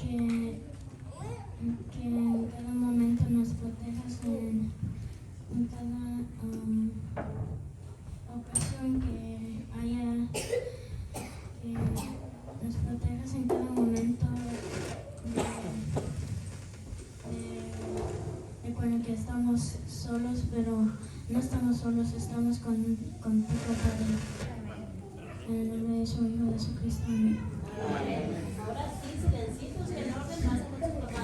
que en cada momento nos protejas en cada ocasión que haya, que nos protejas en cada momento de cuando que estamos solos, pero no estamos solos, estamos contigo, Padre. En el nombre de su Hijo Jesucristo, amén. Ahora sí, silencitos, que en orden más con su papá.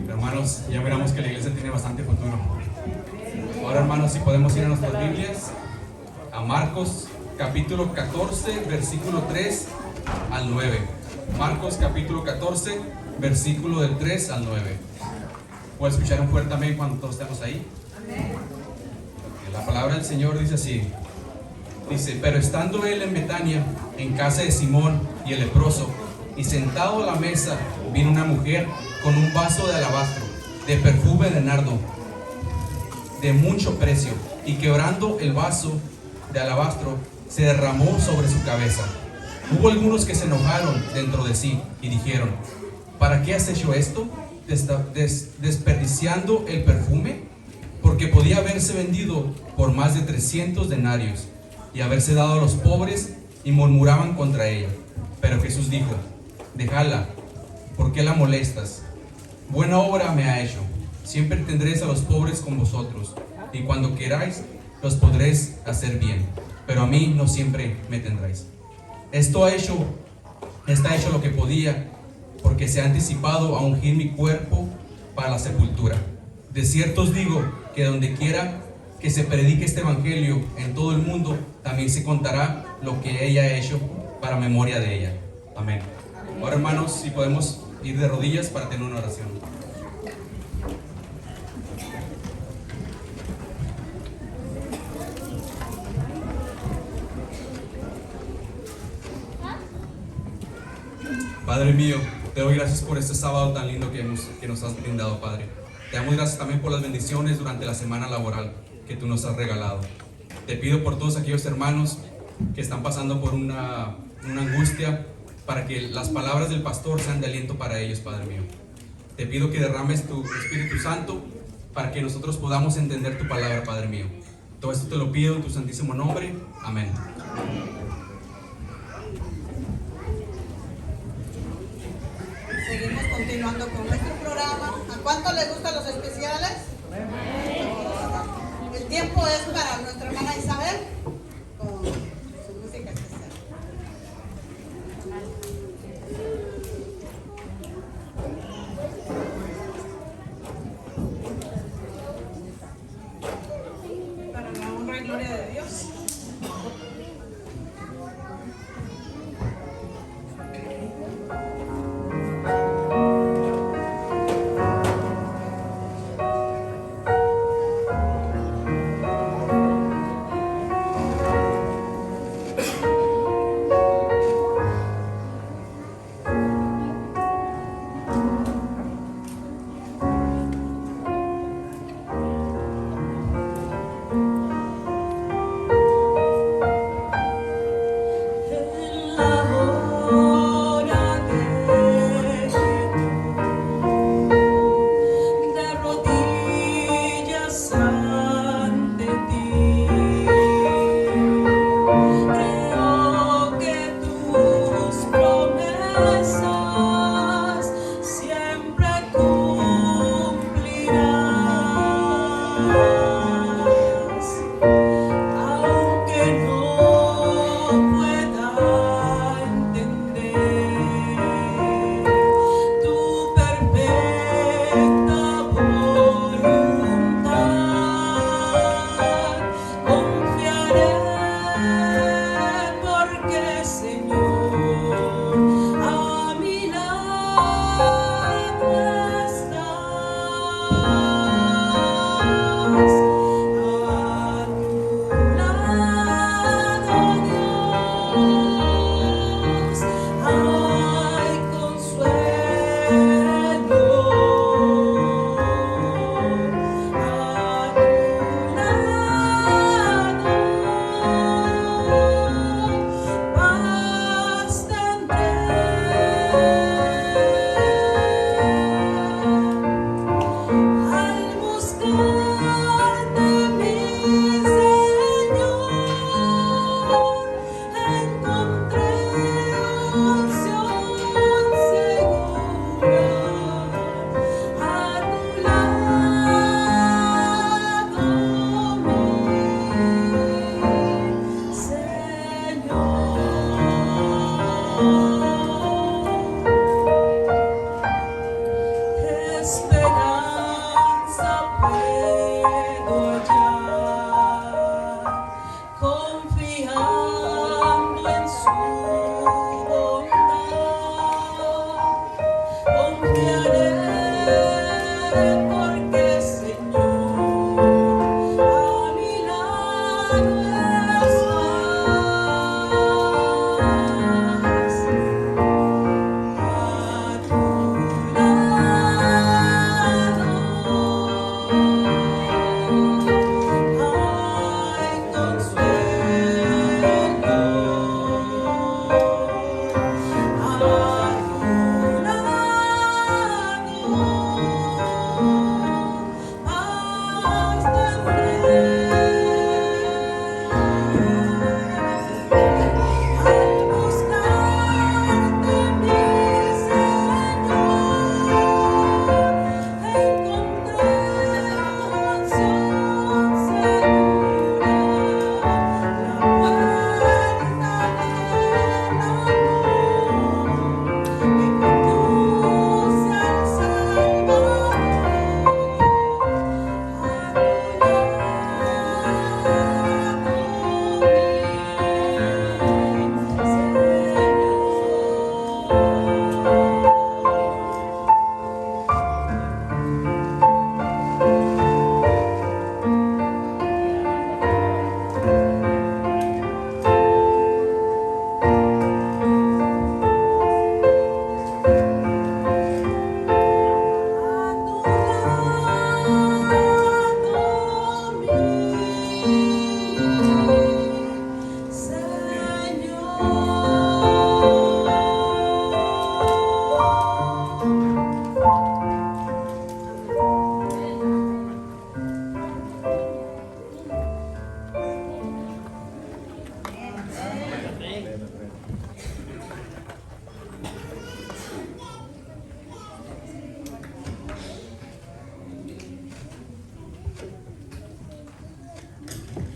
Hermanos, ya miramos que la iglesia tiene bastante futuro. Ahora, hermanos, si podemos ir a nuestras Biblias, a Marcos capítulo 14, versículo 3 al 9. Marcos capítulo 14, versículo del 3 al 9. ¿Puedo escuchar un fuerte amén cuando todos estemos ahí? Amén. La palabra del Señor dice así. Dice, pero estando él en Betania, en casa de Simón y el leproso, y sentado a la mesa, vino una mujer con un vaso de alabastro, de perfume de nardo, de mucho precio, y quebrando el vaso de alabastro, se derramó sobre su cabeza. Hubo algunos que se enojaron dentro de sí y dijeron, ¿para qué has hecho esto? ¿Desperdiciando el perfume? Porque podía haberse vendido por más de 300 denarios y haberse dado a los pobres, y murmuraban contra ella. Pero Jesús dijo, déjala, ¿por qué la molestas? Buena obra me ha hecho. Siempre tendréis a los pobres con vosotros, y cuando queráis los podréis hacer bien, pero a mí no siempre me tendréis. Está hecho lo que podía, porque se ha anticipado a ungir mi cuerpo para la sepultura. De cierto os digo que donde quiera que se predique este evangelio en todo el mundo, también se contará lo que ella ha hecho para memoria de ella. Amén. Ahora, hermanos, si podemos ir de rodillas para tener una oración. Padre mío, te doy gracias por este sábado tan lindo que nos has brindado, Padre. Te damos gracias también por las bendiciones durante la semana laboral que tú nos has regalado. Te pido por todos aquellos hermanos que están pasando por una angustia, para que las palabras del pastor sean de aliento para ellos, Padre mío. Te pido que derrames tu Espíritu Santo para que nosotros podamos entender tu palabra, Padre mío. Todo esto te lo pido en tu santísimo nombre. Amén. Seguimos continuando con nuestro programa. ¿A cuánto les gustan los especiales? El tiempo es para nuestra hermana Isabel con su música especial. Para la honra y gloria de Dios.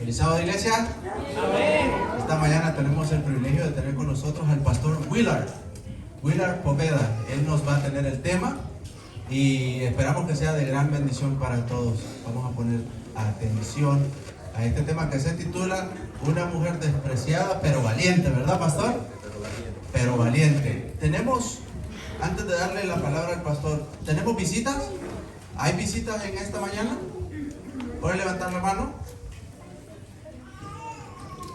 Feliz sábado, iglesia. Esta mañana tenemos el privilegio de tener con nosotros al pastor Willard Poveda. Él nos va a tener el tema y esperamos que sea de gran bendición para todos. Vamos a poner atención a este tema que se titula Una mujer despreciada pero valiente, ¿verdad, pastor? Pero valiente. Tenemos, antes de darle la palabra al pastor, ¿tenemos visitas? ¿Hay visitas en esta mañana? ¿Puede levantar la mano?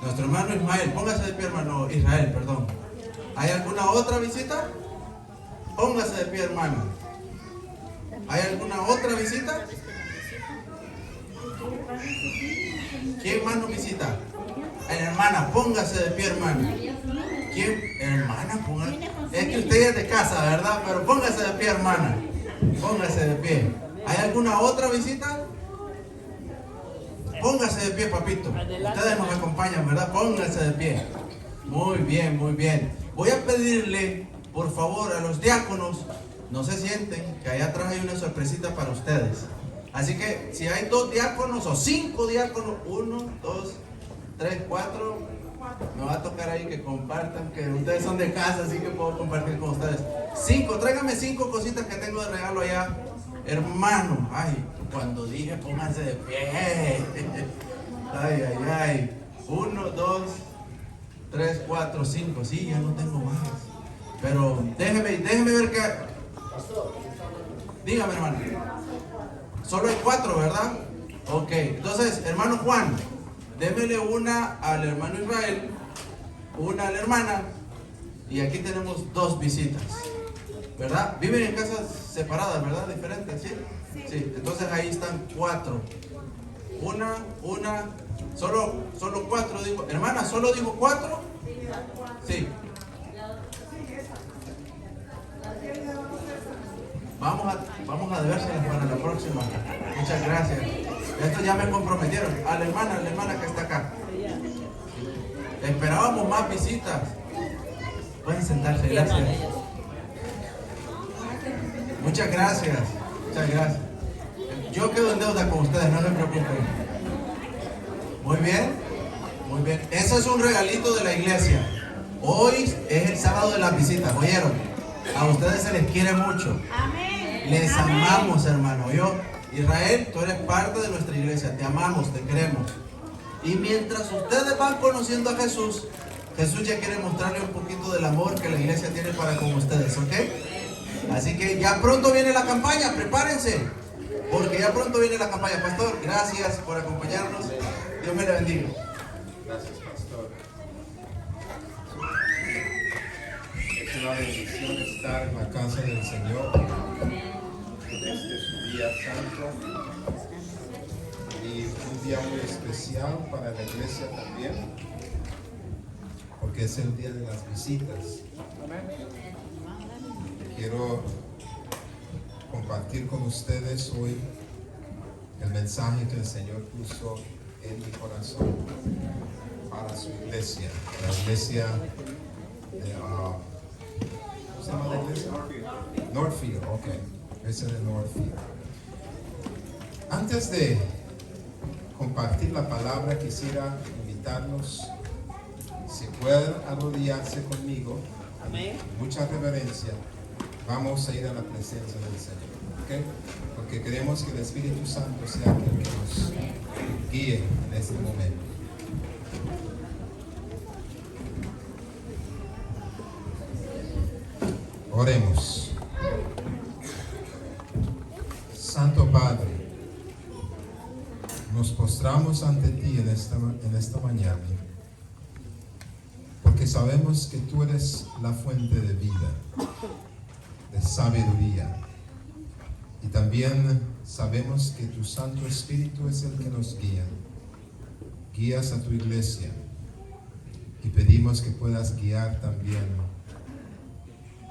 Nuestro hermano Ismael, póngase de pie, hermano Israel, perdón. ¿Hay alguna otra visita? Póngase de pie, hermano. ¿Hay alguna otra visita? ¿Quién más nos visita? Hermana, póngase de pie, hermana. ¿Quién? Hermana, póngase. Es que usted es de casa, ¿verdad? Pero póngase de pie, hermana. Póngase de pie. ¿Hay alguna otra visita? Póngase de pie, papito. Ustedes nos acompañan, ¿verdad? Póngase de pie. Muy bien, muy bien. Voy a pedirle, por favor, a los diáconos, no se sienten, que allá atrás hay una sorpresita para ustedes. Así que si hay 2 diáconos o 5 diáconos, 1, 2, 3, 4, me va a tocar ahí que compartan, que ustedes son de casa, así que puedo compartir con ustedes. 5, tráigame 5 cositas que tengo de regalo allá. Hermano, ay, cuando dije pónganse de pie. Ay, ay, ay. 1, 2, 3, 4, 5. Sí, ya no tengo más. Pero déjeme ver qué. Dígame, hermano. Solo hay 4, ¿verdad? Ok, entonces, hermano Juan, démele una al hermano Israel, una a la hermana, y aquí tenemos 2 visitas, ¿verdad? Viven en casas separadas, ¿verdad? Diferentes, ¿sí? Sí, entonces ahí están 4. Una, solo 4 digo. Hermana, ¿solo digo 4? Sí. Vamos a debérselas para la próxima. Muchas gracias. Esto ya me comprometieron. A la hermana que está acá. Esperábamos más visitas. Pueden sentarse, gracias. Muchas gracias. Muchas gracias. Yo quedo en deuda con ustedes, no se preocupen. Muy bien. Muy bien. Eso es un regalito de la iglesia. Hoy es el sábado de las visitas, ¿oyeron? A ustedes se les quiere mucho. Les amamos, hermano. Yo, Israel, tú eres parte de nuestra iglesia. Te amamos, te queremos. Y mientras ustedes van conociendo a Jesús, Jesús ya quiere mostrarle un poquito del amor que la iglesia tiene para con ustedes, ¿ok? Así que ya pronto viene la campaña, prepárense. porque ya pronto viene la campaña. Pastor, gracias por acompañarnos. Dios me la bendiga. Gracias, pastor. Es una bendición estar en la casa del Señor. Este es un día santo y un día muy especial para la iglesia también, porque es el día de las visitas. Quiero compartir con ustedes hoy el mensaje que el Señor puso en mi corazón para su iglesia, la iglesia de, ¿cómo se llama la iglesia? Northfield, ok, iglesia de Northfield. Antes de compartir la palabra, quisiera invitarlos, si pueden arrodillarse conmigo, mucha reverencia, vamos a ir a la presencia del Señor, ¿ok? Porque queremos que el Espíritu Santo sea el que nos guíe en este momento. Oremos. Santo Padre, nos postramos ante ti en esta mañana, porque sabemos que tú eres la fuente de vida, de sabiduría, y también sabemos que tu Santo Espíritu es el que nos guía. Guías a tu iglesia y pedimos que puedas guiar también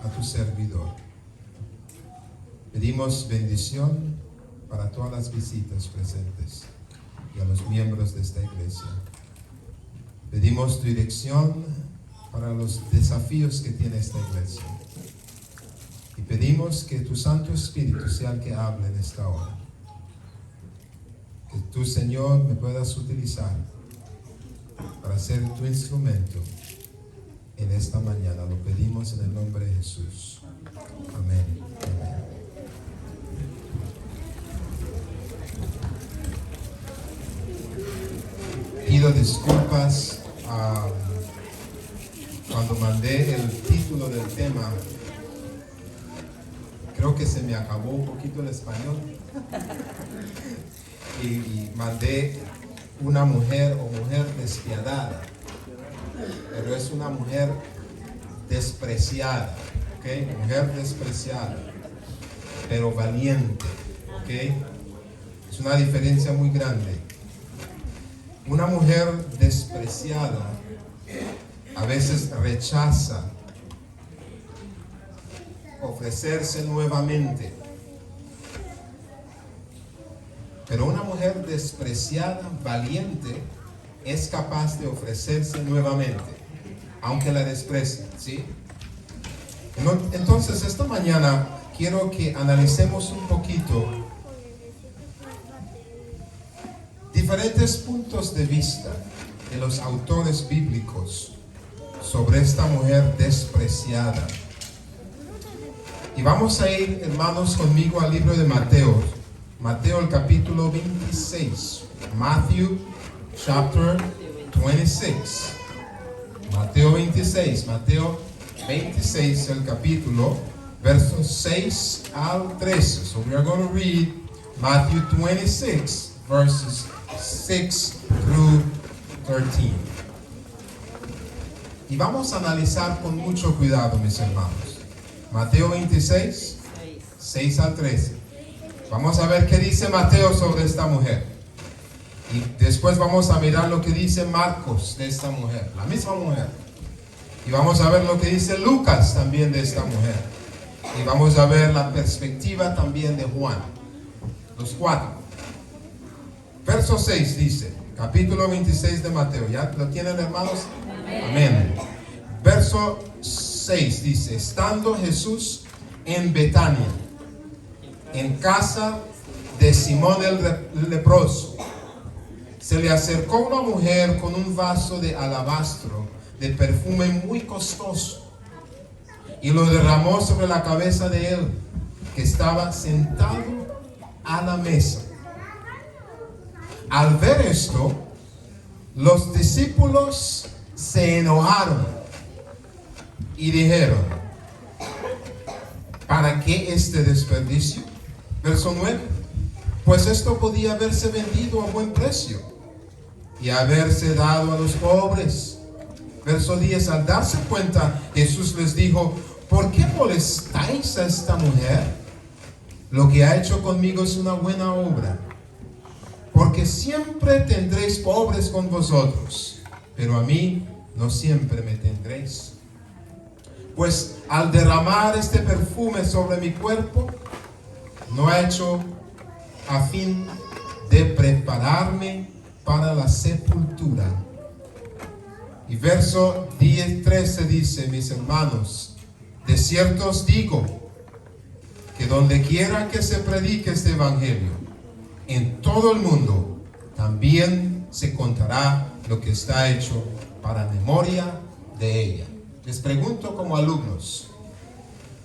a tu servidor. Pedimos bendición para todas las visitas presentes y a los miembros de esta iglesia. Pedimos tu dirección para los desafíos que tiene esta iglesia. Y pedimos que tu Santo Espíritu sea el que hable en esta hora. Que tú, Señor, me puedas utilizar para ser tu instrumento en esta mañana. Lo pedimos en el nombre de Jesús. Amén. Amén. Pido disculpas cuando mandé el título del tema. Creo que se me acabó un poquito el español y mandé una mujer o mujer despiadada, pero es una mujer despreciada, ¿ok? Mujer despreciada, pero valiente, ¿ok? Es una diferencia muy grande. Una mujer despreciada a veces rechaza ofrecerse nuevamente, pero una mujer despreciada, valiente, es capaz de ofrecerse nuevamente, aunque la desprecien, ¿sí? Entonces, esta mañana quiero que analicemos un poquito diferentes puntos de vista de los autores bíblicos sobre esta mujer despreciada. Y vamos a ir, hermanos, conmigo al libro de Mateo. Mateo, el capítulo 26. Matthew, chapter 26. Mateo 26. Mateo 26, el capítulo, versos 6 al 13. So we are going to read Matthew 26, verses 6 through 13. Y vamos a analizar con mucho cuidado, mis hermanos. Mateo 26, 6 al 13. Vamos a ver qué dice Mateo sobre esta mujer. Y después vamos a mirar lo que dice Marcos de esta mujer, la misma mujer. Y vamos a ver lo que dice Lucas también de esta mujer. Y vamos a ver la perspectiva también de Juan. Los cuatro. Verso 6 dice, capítulo 26 de Mateo. ¿Ya lo tienen, hermanos? Amén. Verso 6 dice, estando Jesús en Betania, en casa de Simón el leproso, se le acercó una mujer con un vaso de alabastro de perfume muy costoso y lo derramó sobre la cabeza de él, que estaba sentado a la mesa. Al ver esto, los discípulos se enojaron y dijeron, ¿para qué este desperdicio? Verso 9. pues esto podía haberse vendido a buen precio y haberse dado a los pobres. Verso 10, al darse cuenta, Jesús les dijo: ¿por qué molestáis a esta mujer? Lo que ha hecho conmigo es una buena obra. Porque siempre tendréis pobres con vosotros, pero a mí no siempre me tendréis. Pues al derramar este perfume sobre mi cuerpo, no ha hecho a fin de prepararme para la sepultura. Y verso 10-13 dice: mis hermanos, de cierto os digo que donde quiera que se predique este evangelio, en todo el mundo, también se contará lo que está hecho para memoria de ella. Les pregunto como alumnos,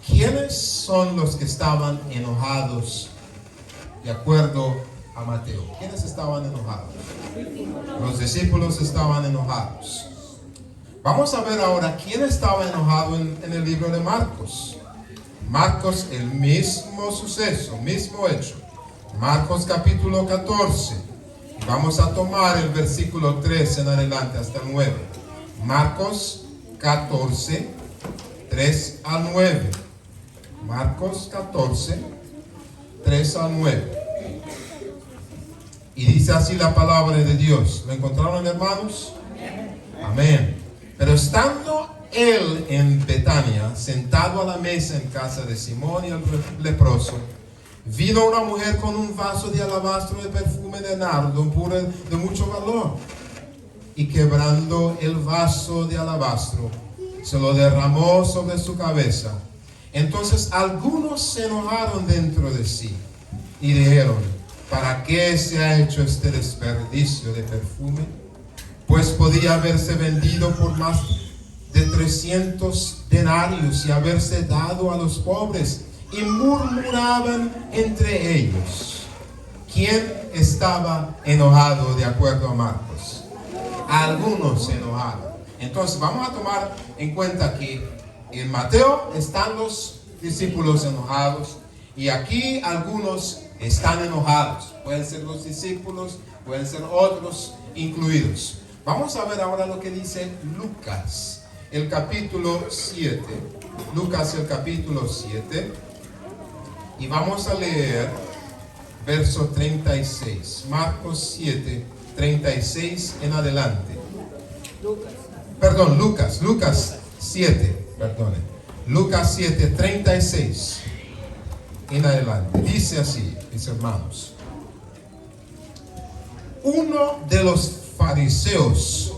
¿quiénes son los que estaban enojados de acuerdo a Mateo? ¿Quiénes estaban enojados? Los discípulos estaban enojados. Vamos a ver ahora quién estaba enojado en el libro de Marcos. Marcos, el mismo suceso, mismo hecho. Marcos capítulo 14. Vamos a tomar el versículo 3 en adelante hasta el 9. Marcos 14, 3 al 9. Marcos 14, 3 al 9. Y dice así la palabra de Dios. ¿Lo encontraron, hermanos? Amén. Pero estando él en Betania, sentado a la mesa en casa de Simón y el leproso, vino una mujer con un vaso de alabastro de perfume de nardo puro de mucho valor. Y quebrando el vaso de alabastro, se lo derramó sobre su cabeza. Entonces algunos se enojaron dentro de sí y dijeron: ¿para qué se ha hecho este desperdicio de perfume? Pues podía haberse vendido por más de 300 denarios y haberse dado a los pobres. Y murmuraban entre ellos. ¿Quién estaba enojado de acuerdo a Marcos? Algunos se enojaron. Entonces vamos a tomar en cuenta que en Mateo están los discípulos enojados y aquí algunos están enojados. Pueden ser los discípulos, pueden ser otros incluidos. Vamos a ver ahora lo que dice Lucas, el capítulo 7. Lucas, el capítulo 7. Y vamos a leer verso 36. Marcos 7, 36 en adelante. Lucas 7, perdone. Lucas 7, 36 en adelante. Dice así, mis hermanos: uno de los fariseos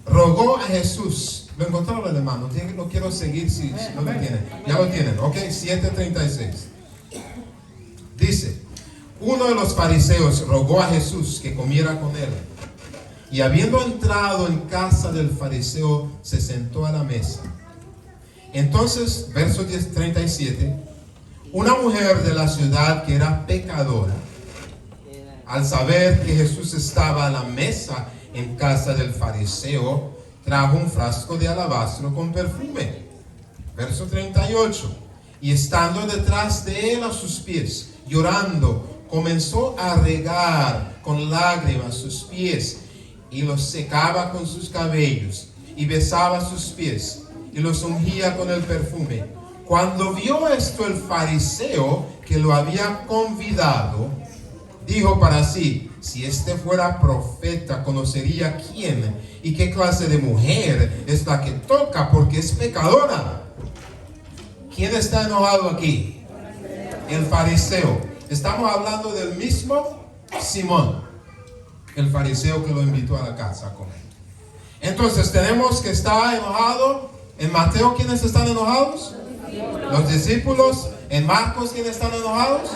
rogó a Jesús. ¿Lo encontraron, hermano? Lo quiero seguir si no lo tienen. Ya lo tienen, ok, 7:36. Dice: uno de los fariseos rogó a Jesús que comiera con él. Y habiendo entrado en casa del fariseo, se sentó a la mesa. Entonces, verso 37, una mujer de la ciudad que era pecadora, al saber que Jesús estaba a la mesa en casa del fariseo, trajo un frasco de alabastro con perfume. Verso 38. Y estando detrás de él a sus pies, llorando, comenzó a regar con lágrimas sus pies, y los secaba con sus cabellos, y besaba sus pies, y los ungía con el perfume. Cuando vio esto el fariseo que lo había convidado, dijo para sí: si este fuera profeta, conocería quién y qué clase de mujer es la que toca, porque es pecadora. ¿Quién está enojado aquí? El fariseo. Estamos hablando del mismo Simón, el fariseo que lo invitó a la casa a comer. Entonces tenemos que está enojado. En Mateo, ¿quiénes están enojados? Los discípulos. En Marcos, ¿quiénes están enojados?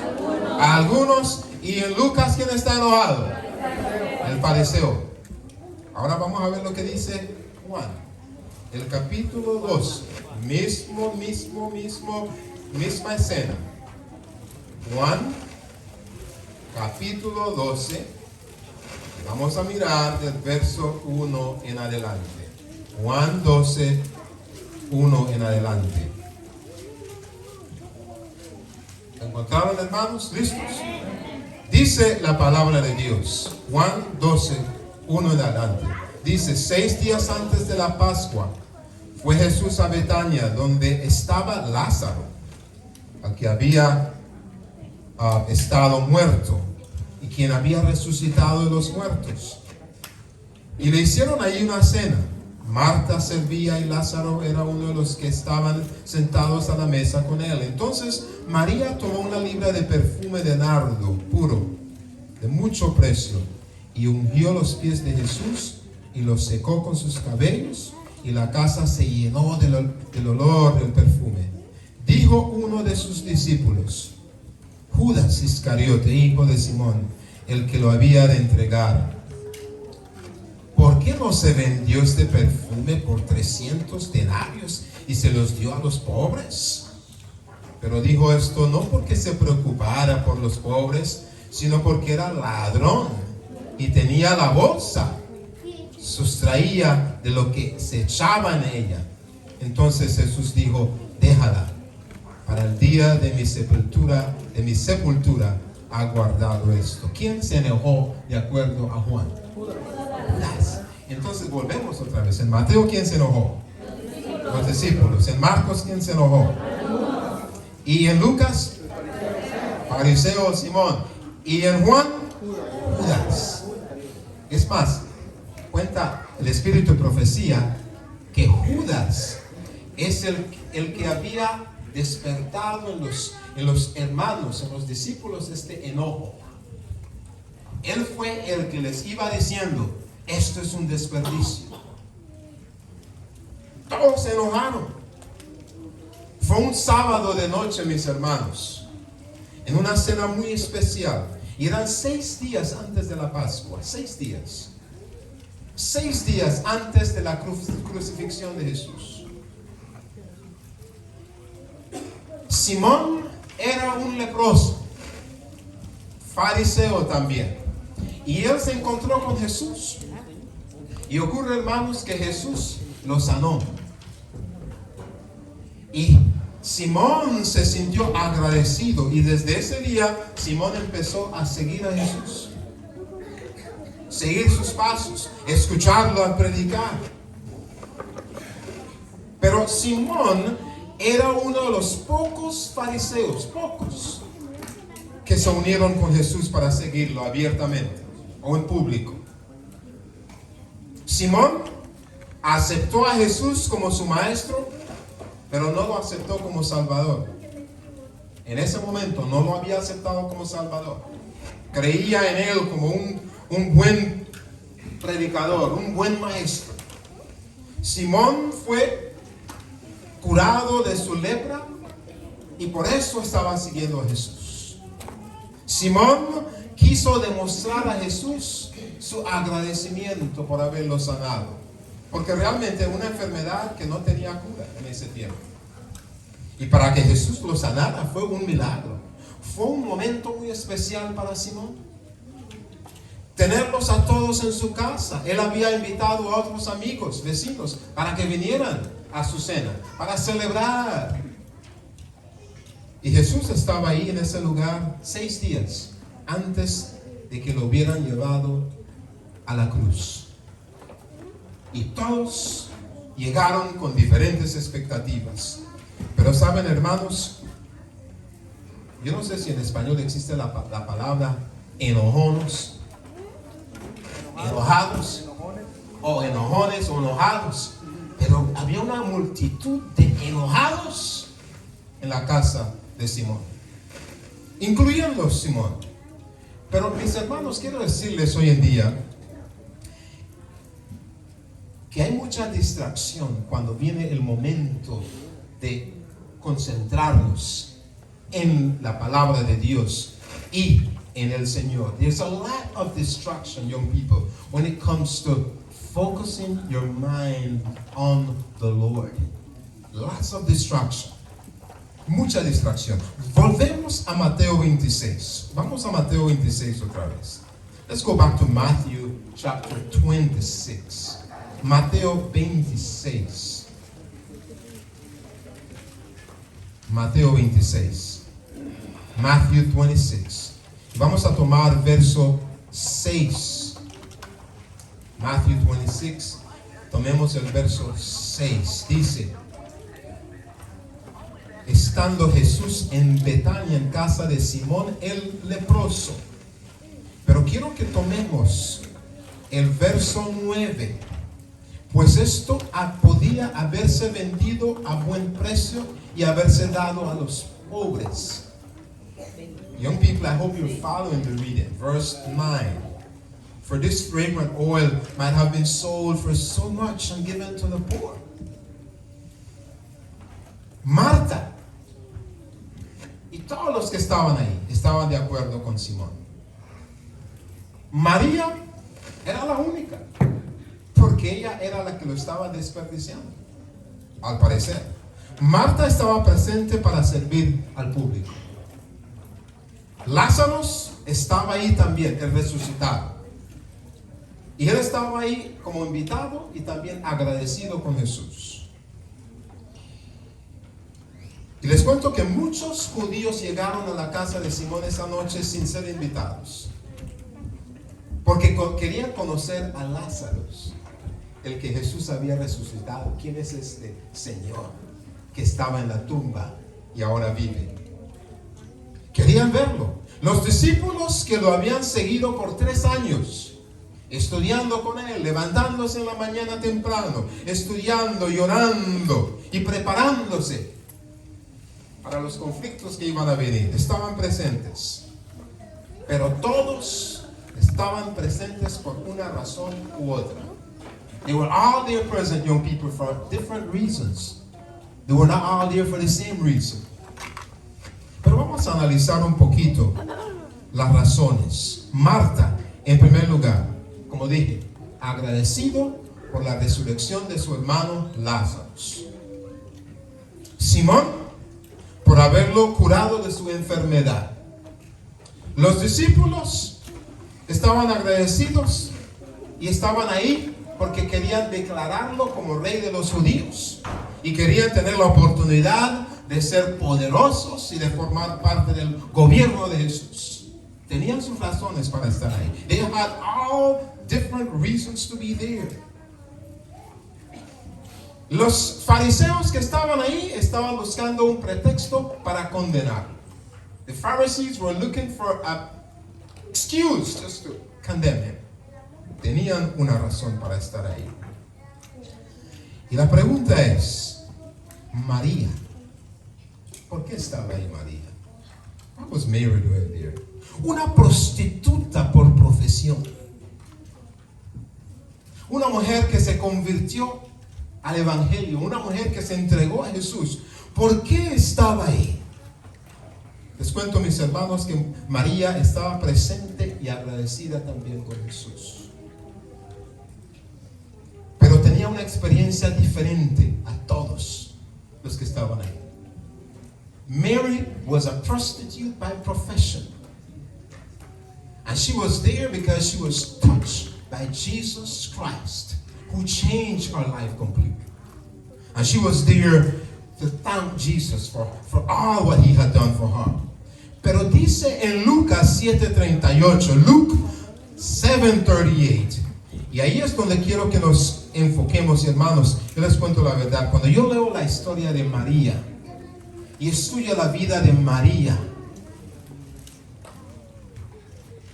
Algunos. Y en Lucas, ¿quién está enojado? El fariseo. Ahora vamos a ver lo que dice Juan. El capítulo 2. Misma escena. Juan, capítulo 12. Vamos a mirar del verso 1 en adelante. Juan 12, 1 en adelante. ¿Lo encontraron, hermanos? ¿Listos? Dice la palabra de Dios, Juan 12, 1 en adelante. Dice, 6 días antes de la Pascua, fue Jesús a Betania, donde estaba Lázaro, al que había estado muerto, y quien había resucitado de los muertos. Y le hicieron ahí una cena. Marta servía y Lázaro era uno de los que estaban sentados a la mesa con él. Entonces María tomó una libra de perfume de nardo puro, de mucho precio, y ungió los pies de Jesús y los secó con sus cabellos, y la casa se llenó del olor del perfume. Dijo uno de sus discípulos, Judas Iscariote, hijo de Simón, el que lo había de entregar, ¿por qué no se vendió este perfume por 300 denarios y se los dio a los pobres? Pero dijo esto no porque se preocupara por los pobres, sino porque era ladrón y tenía la bolsa, sustraía de lo que se echaba en ella. Entonces Jesús dijo, déjala, para el día de mi sepultura ha guardado esto. ¿Quién se enojó de acuerdo a Juan? Judas. Entonces volvemos otra vez. En Mateo, ¿quién se enojó? Los discípulos. En Marcos, ¿quién se enojó? Y en Lucas, fariseo Simón. Y en Juan, Judas. Es más, cuenta el espíritu de profecía que Judas es el que había despertado en los hermanos, en los discípulos, este enojo. Él fue el que les iba diciendo, esto es un desperdicio. Todos se enojaron. Fue un sábado de noche, mis hermanos, en una cena muy especial. Y eran 6 días antes de la Pascua. 6 días. 6 días antes de la crucifixión de Jesús. Simón era un leproso, fariseo también. Y él se encontró con Jesús. Y ocurre, hermanos, que Jesús lo sanó. Y Simón se sintió agradecido. Y desde ese día, Simón empezó a seguir a Jesús. Seguir sus pasos, escucharlo al predicar. Pero Simón era uno de los pocos fariseos, que se unieron con Jesús para seguirlo abiertamente o en público. Simón aceptó a Jesús como su maestro, pero no lo aceptó como Salvador. En ese momento no lo había aceptado como Salvador. Creía en él como un buen predicador, un buen maestro. Simón fue curado de su lepra y por eso estaba siguiendo a Jesús. Simón quiso demostrar a Jesús su agradecimiento por haberlo sanado, porque realmente era una enfermedad que no tenía cura en ese tiempo. Y para que Jesús lo sanara fue un milagro. Fue un momento muy especial para Simón. Tenerlos a todos en su casa. Él había invitado a otros amigos, vecinos, para que vinieran a su cena, para celebrar. Y Jesús estaba ahí en ese lugar 6 días antes de que lo hubieran llevado a la cruz. Y todos llegaron con diferentes expectativas. Pero saben, hermanos, yo no sé si en español existe la palabra enojones, enojados, o enojones o enojados. Pero había una multitud de enojados en la casa de Simón, incluyendo Simón. Pero mis hermanos, quiero decirles hoy en día que hay mucha distracción cuando viene el momento de concentrarnos en la palabra de Dios y en el Señor. There's a lot of distraction, young people, when it comes to focusing your mind on the Lord. Lots of distraction. Mucha distracción. Volvemos a Mateo 26. Vamos a Mateo 26 otra vez. Let's go back to Matthew chapter 26. Mateo 26. Mateo 26. Matthew 26. Vamos a tomar verso 6. Matthew 26. Tomemos el verso 6. Dice: estando Jesús en Betania, en casa de Simón el leproso. Pero quiero que tomemos el verso 9. Pues esto podía haberse vendido a buen precio y haberse dado a los pobres. Young people, I hope you're following the reading. Verse 9. For this fragrant oil might have been sold for so much and given to the poor. Marta y todos los que estaban ahí estaban de acuerdo con Simón. María era la única, porque ella era la que lo estaba desperdiciando, al parecer. Marta estaba presente para servir al público. Lázaro estaba ahí también, el resucitado. Y él estaba ahí como invitado y también agradecido con Jesús. Y les cuento que muchos judíos llegaron a la casa de Simón esa noche sin ser invitados, porque querían conocer a Lázaro, el que Jesús había resucitado. ¿Quién es este Señor que estaba en la tumba y ahora vive? Querían verlo. Los discípulos que lo habían seguido por 3 años, estudiando con él, levantándose en la mañana temprano, estudiando y orando y preparándose para los conflictos que iban a venir, estaban presentes. Pero todos estaban presentes por una razón u otra. They were all there present, young people, for different reasons. They were not all there for the same reason. Pero vamos a analizar un poquito las razones. Marta, en primer lugar, como dije, agradecido por la resurrección de su hermano Lázaro. Simón, por haberlo curado de su enfermedad. Los discípulos estaban agradecidos y estaban ahí porque querían declararlo como rey de los judíos y querían tener la oportunidad de ser poderosos y de formar parte del gobierno de Jesús. Tenían sus razones para estar ahí. They had all different reasons to be there. Los fariseos que estaban ahí estaban buscando un pretexto para condenar. The Pharisees were looking for an excuse just to condemn him. Tenían una razón para estar ahí. Y la pregunta es, María, ¿por qué estaba ahí María? What was Mary doing there? Una prostituta por profesión. Una mujer que se convirtió al evangelio, una mujer que se entregó a Jesús. ¿Por qué estaba ahí? Les cuento, mis hermanos, que María estaba presente y agradecida también con Jesús. Pero tenía una experiencia diferente a todos los que estaban ahí. Mary was a prostitute by profession. And she was there because she was touched by Jesus Christ, who changed her life completely. And she was there to thank Jesus for all what he had done for her. Pero dice en Lucas 7:38, Luke 7:38, y ahí es donde quiero que nos enfoquemos, hermanos. Yo les cuento la verdad. Cuando yo leo la historia de María y estudio la vida de María,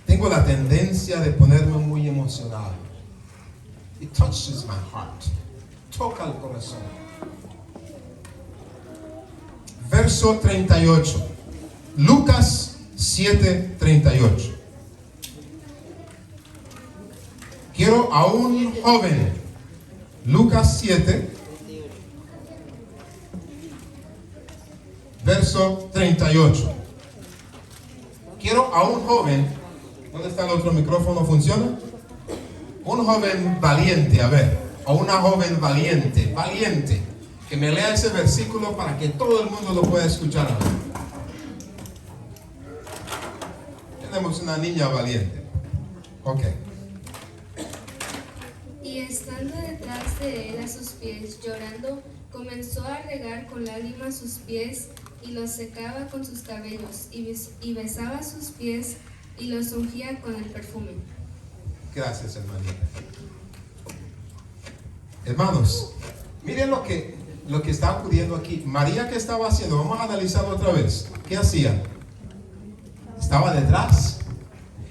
tengo la tendencia de ponerme muy emocionado. It touches my heart. Toca el corazón. Verso 38. Lucas 7:38. Quiero a un joven. Lucas 7, verso 38. Quiero a un joven. ¿Dónde está el otro micrófono? ¿Funciona? Un joven valiente, a ver. A una joven valiente, que me lea ese versículo para que todo el mundo lo pueda escuchar. Tenemos una niña valiente. Ok. Y estando detrás de él a sus pies, llorando, comenzó a regar con lágrimas sus pies y los secaba con sus cabellos, y besaba sus pies, y los ungía con el perfume. Gracias, hermanita. Hermanos, miren lo que está ocurriendo aquí. María, ¿qué estaba haciendo? Vamos a analizarlo otra vez. ¿Qué hacía? Estaba detrás.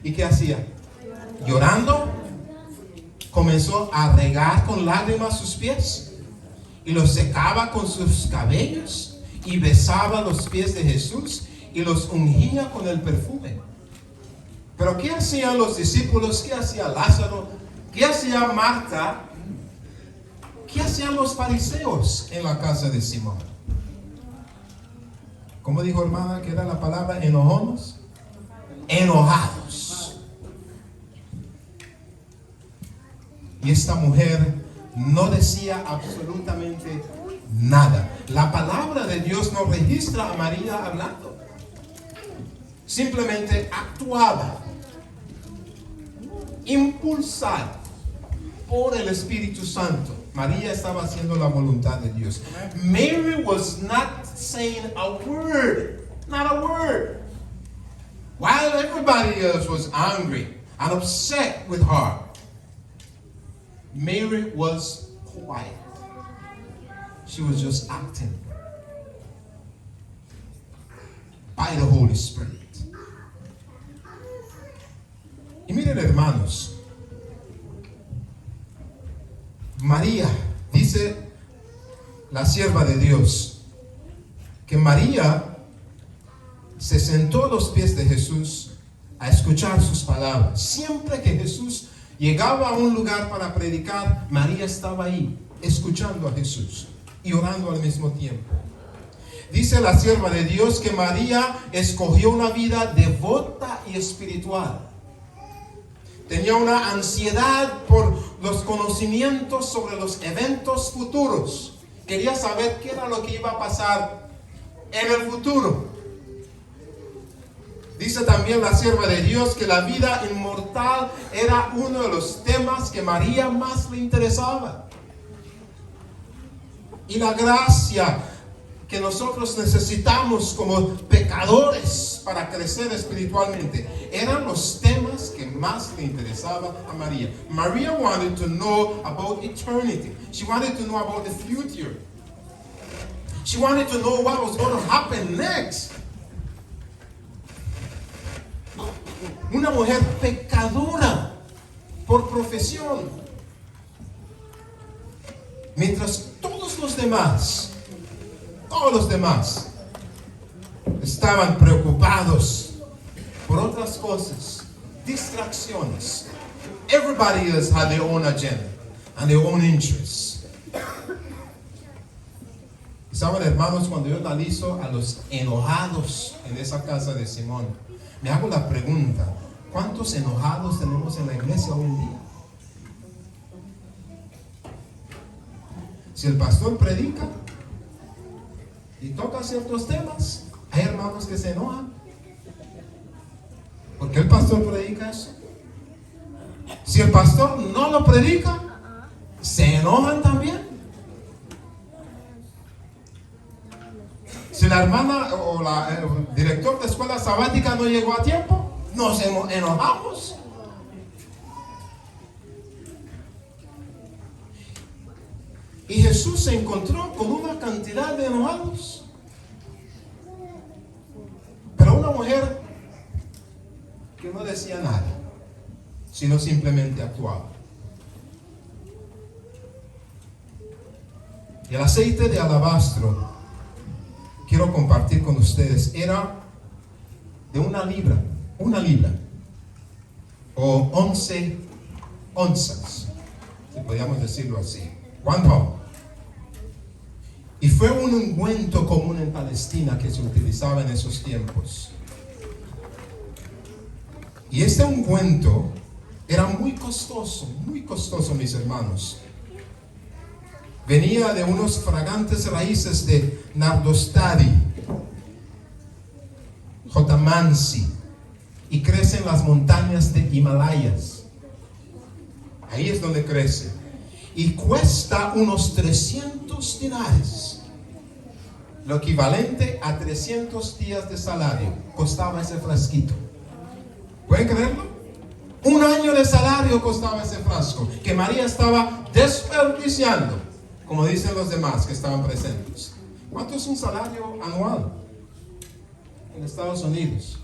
¿Y qué hacía? Llorando. Comenzó a regar con lágrimas sus pies y los secaba con sus cabellos y besaba los pies de Jesús y los ungía con el perfume. Pero ¿qué hacían los discípulos? ¿Qué hacía Lázaro? ¿Qué hacía Marta? ¿Qué hacían los fariseos en la casa de Simón? ¿Cómo dijo, hermana, que era la palabra? ¿Enojones? Enojados. Y esta mujer no decía absolutamente nada. La palabra de Dios no registra a María hablando. Simplemente actuaba, impulsada por el Espíritu Santo. María estaba haciendo la voluntad de Dios. Mary was not saying a word, not a word. While everybody else was angry and upset with her, Mary was quiet. She was just acting by the Holy Spirit. Y miren, hermanos, María, dice la sierva de Dios, que María se sentó a los pies de Jesús a escuchar sus palabras. Siempre que Jesús llegaba a un lugar para predicar, María estaba ahí, escuchando a Jesús y orando al mismo tiempo. Dice la sierva de Dios que María escogió una vida devota y espiritual. Tenía una ansiedad por los conocimientos sobre los eventos futuros. Quería saber qué era lo que iba a pasar en el futuro. Dice también la sierva de Dios que la vida inmortal era uno de los temas que María más le interesaba. Y la gracia que nosotros necesitamos como pecadores para crecer espiritualmente eran los temas que más le interesaban a María. María wanted to know about eternity. She wanted to know about the future. She wanted to know what was going to happen next. Una mujer pecadora por profesión. Mientras todos los demás estaban preocupados por otras cosas, distracciones. Everybody else had their own agenda and their own interests. Y saben, hermanos, cuando yo analizo a los enojados en esa casa de Simón, me hago la pregunta: ¿cuántos enojados tenemos en la iglesia hoy en día? Si el pastor predica y toca ciertos temas, hay hermanos que se enojan. ¿Por qué el pastor predica eso? Si el pastor no lo predica, se enojan también. Si la hermana o el director de escuela sabática no llegó a tiempo, nos enojamos. Y Jesús se encontró con una cantidad de enojados. Pero una mujer que no decía nada, sino simplemente actuaba. Y el aceite de alabastro, quiero compartir con ustedes, era de una libra, o 11 onzas, si podríamos decirlo así, 1 pound. Y fue un ungüento común en Palestina que se utilizaba en esos tiempos. Y este ungüento era muy costoso, mis hermanos. Venía de unos fragantes raíces de Nardostadi, Jotamansi, y crece en las montañas de Himalayas. Ahí es donde crece. Y cuesta unos 300 dinares. lo equivalente a 300 días de salario, costaba ese frasquito. ¿Pueden creerlo? 1 año de salario costaba ese frasco, que María estaba desperdiciando, como dicen los demás que estaban presentes. ¿Cuánto es un salario anual en Estados Unidos?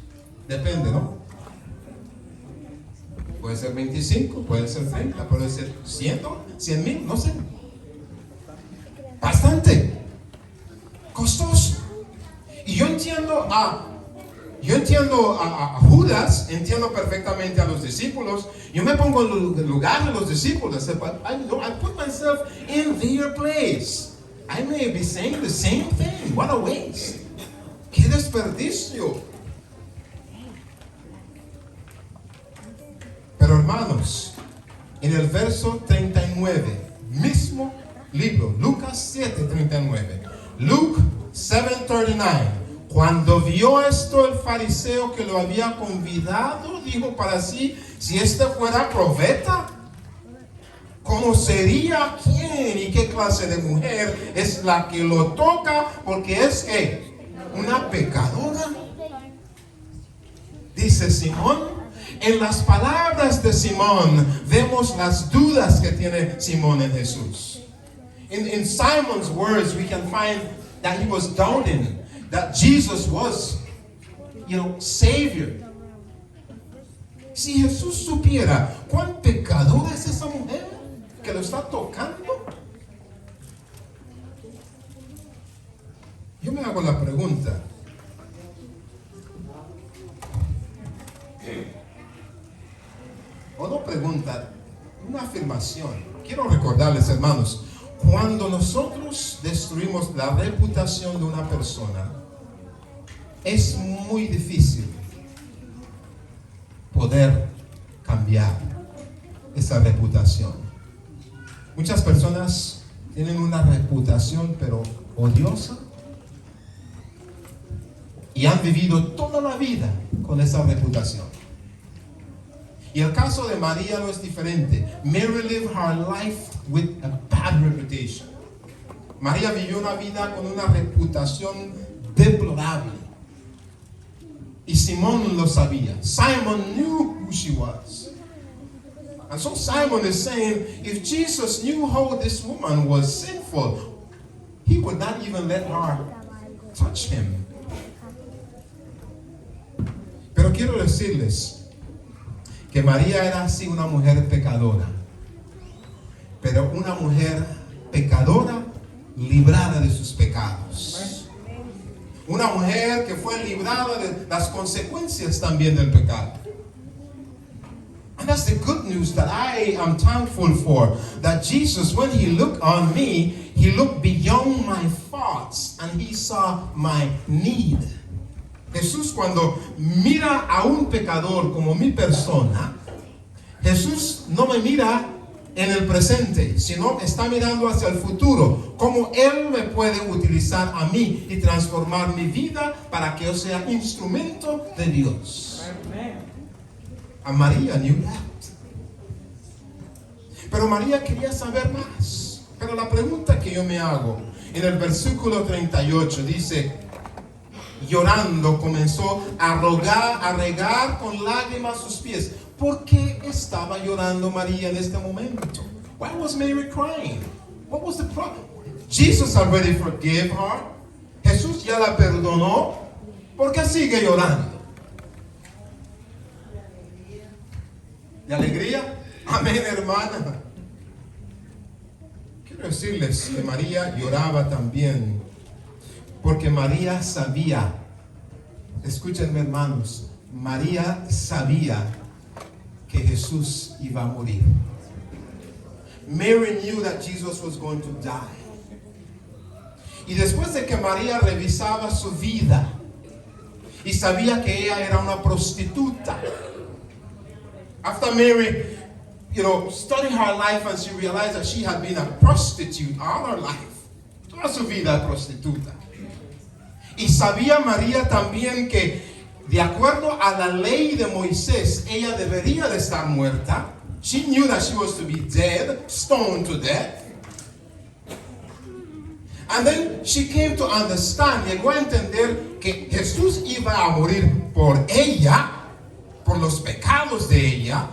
Depende, ¿no? Puede ser 25, puede ser 30, puede ser 100 mil, no sé. Bastante costoso. Y yo entiendo a Judas, entiendo perfectamente a los discípulos. Yo me pongo en el lugar de los discípulos. I put myself in their place. I may be saying the same thing. What a waste. ¡Qué desperdicio! Pero hermanos, en el verso 39, mismo libro, Lucas 7:39, Luke 7:39, cuando vio esto el fariseo que lo había convidado, dijo para sí, si este fuera profeta, ¿conocería quién y qué clase de mujer es la que lo toca? Porque es una pecadora. Dice Simón. En las palabras de Simón vemos las dudas que tiene Simón en Jesús. In Simon's words we can find that he was doubting that Jesus was, Savior. Si Jesús supiera cuán pecadora es esa mujer que lo está tocando, yo me hago la pregunta. O no pregunta, una afirmación. Quiero recordarles, hermanos, cuando nosotros destruimos la reputación de una persona, es muy difícil poder cambiar esa reputación. Muchas personas tienen una reputación pero odiosa y han vivido toda la vida con esa reputación. Y el caso de María no es diferente. Mary lived her life with a bad reputation. María vivió una vida con una reputación deplorable. Y Simón lo sabía. Simon knew who she was. And so Simon is saying, if Jesus knew how this woman was sinful, he would not even let her touch him. Pero quiero decirles que María era así una mujer pecadora, pero una mujer pecadora librada de sus pecados. Una mujer que fue librada de las consecuencias también del pecado. And that's the good news that I am thankful for. That Jesus, when he looked on me, he looked beyond my faults and he saw my need. Jesús, cuando mira a un pecador como mi persona, Jesús no me mira en el presente, sino está mirando hacia el futuro, cómo Él me puede utilizar a mí y transformar mi vida para que yo sea instrumento de Dios. A María knew that. Pero María quería saber más. Pero la pregunta que yo me hago en el versículo 38 dice, llorando comenzó a regar con lágrimas sus pies. ¿Por qué estaba llorando María en este momento? Why was Mary crying? What was the problem? Jesus already forgave her. Jesús ya la perdonó. ¿Por qué sigue llorando? ¿De alegría? Amén, hermana. Quiero decirles que María lloraba también porque María sabía, escúchenme hermanos, María sabía que Jesús iba a morir. Mary knew that Jesus was going to die. Y después de que María revisaba su vida y sabía que ella era una prostituta, after Mary, studied her life and she realized that she had been a prostitute all her life, toda su vida prostituta. Y sabía María también que de acuerdo a la ley de Moisés, ella debería de estar muerta. She knew that she was to be dead, stoned to death. And then she came to understand, llegó a entender que Jesús iba a morir por ella, por los pecados de ella,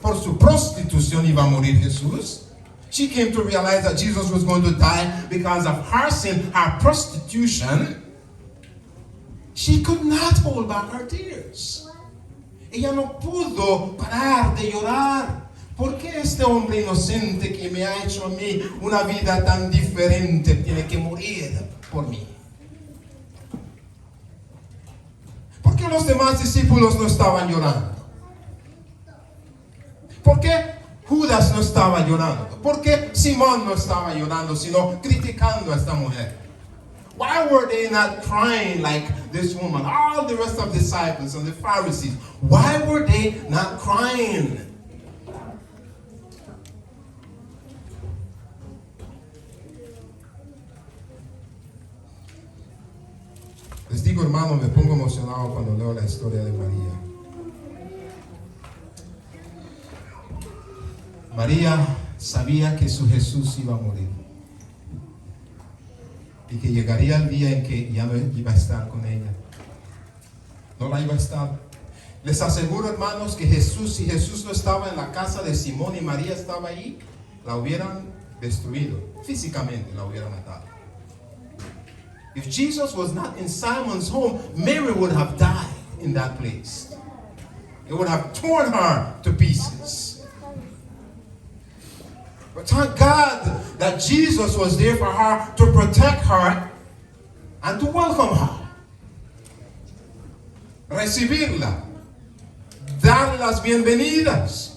por su prostitución iba a morir Jesús. She came to realize that Jesus was going to die because of her sin, her prostitution. She could not hold back her tears. Ella no pudo parar de llorar. ¿Por qué este hombre inocente que me ha hecho a mí una vida tan diferente tiene que morir por mí? ¿Por qué los demás discípulos no estaban llorando? ¿Por qué Judas no estaba llorando? ¿Por qué Simón no estaba llorando, sino criticando a esta mujer? Why were they not crying like this woman? All the rest of the disciples and the Pharisees, why were they not crying? Les digo, hermano, me pongo emocionado cuando leo la historia de María. María sabía que su Jesús iba a morir y que llegaría el día en que ya no iba a estar con ella. No la iba a estar. Les aseguro, hermanos, que Jesús, si Jesús no estaba en la casa de Simón y María estaba ahí, la hubieran destruido. Físicamente la hubieran matado. If Jesus was not in Simon's home, Mary would have died in that place. It would have torn her to pieces. But thank God that Jesus was there for her to protect her and to welcome her. Recibirla. Darle las bienvenidas.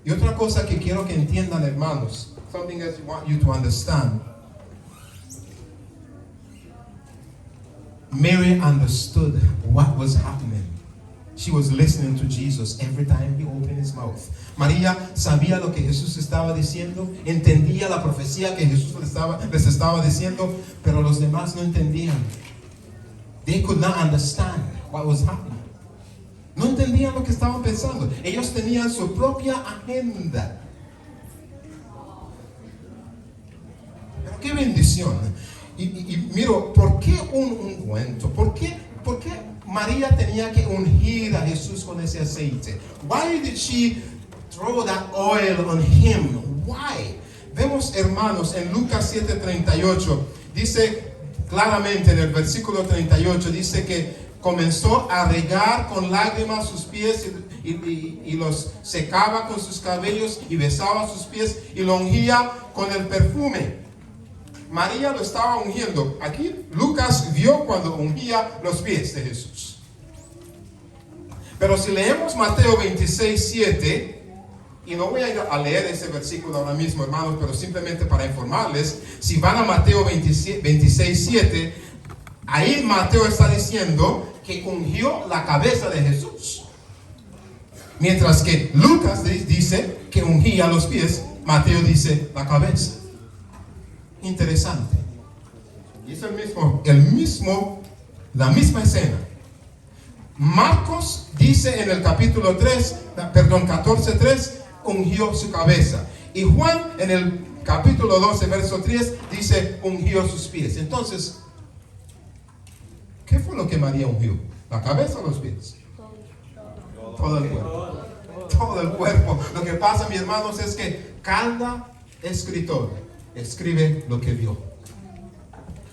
Y otra cosa que quiero que entiendan, hermanos, something that I want you to understand. Mary understood what was happening. She was listening to Jesus every time he opened his mouth. María sabía lo que Jesús estaba diciendo, entendía la profecía que Jesús les estaba diciendo, pero los demás no entendían. They could not understand what was happening. No entendían lo que estaban pensando. Ellos tenían su propia agenda. Pero qué bendición. Y miro, ¿por qué un ungüento? ¿Por qué María tenía que ungir a Jesús con ese aceite? Why did she throw that oil on him? Why? Vemos, hermanos, en Lucas 7:38, dice claramente en el versículo 38, dice que comenzó a regar con lágrimas sus pies y los secaba con sus cabellos y besaba sus pies y lo ungía con el perfume. María lo estaba ungiendo. Aquí Lucas vio cuando ungía los pies de Jesús. Pero si leemos Mateo 26:7, y no voy a leer ese versículo ahora mismo, hermanos, pero simplemente para informarles, si van a Mateo 26:7, ahí Mateo está diciendo que ungió la cabeza de Jesús. Mientras que Lucas dice que ungía los pies, Mateo dice la cabeza. Interesante. Y es la misma escena. Marcos dice en el capítulo 14:3, ungió su cabeza. Y Juan en el capítulo 12, verso 3, dice, ungió sus pies. Entonces, ¿qué fue lo que María ungió? ¿La cabeza o los pies? Todo el cuerpo. Todo el cuerpo. Lo que pasa, mis hermanos, es que cada escritor escribe lo que vio.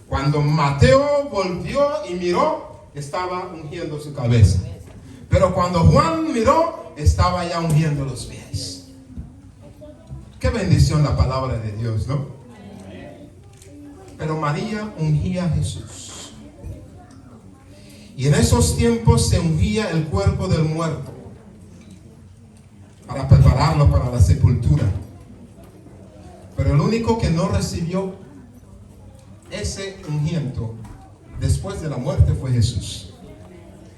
Cuando Mateo volvió y miró, estaba ungiendo su cabeza. Pero cuando Juan miró, estaba ya ungiendo los pies. Qué bendición la palabra de Dios, ¿no? Pero María ungía a Jesús. Y en esos tiempos se ungía el cuerpo del muerto para prepararlo para la sepultura. Pero el único que no recibió ese ungimiento después de la muerte fue Jesús.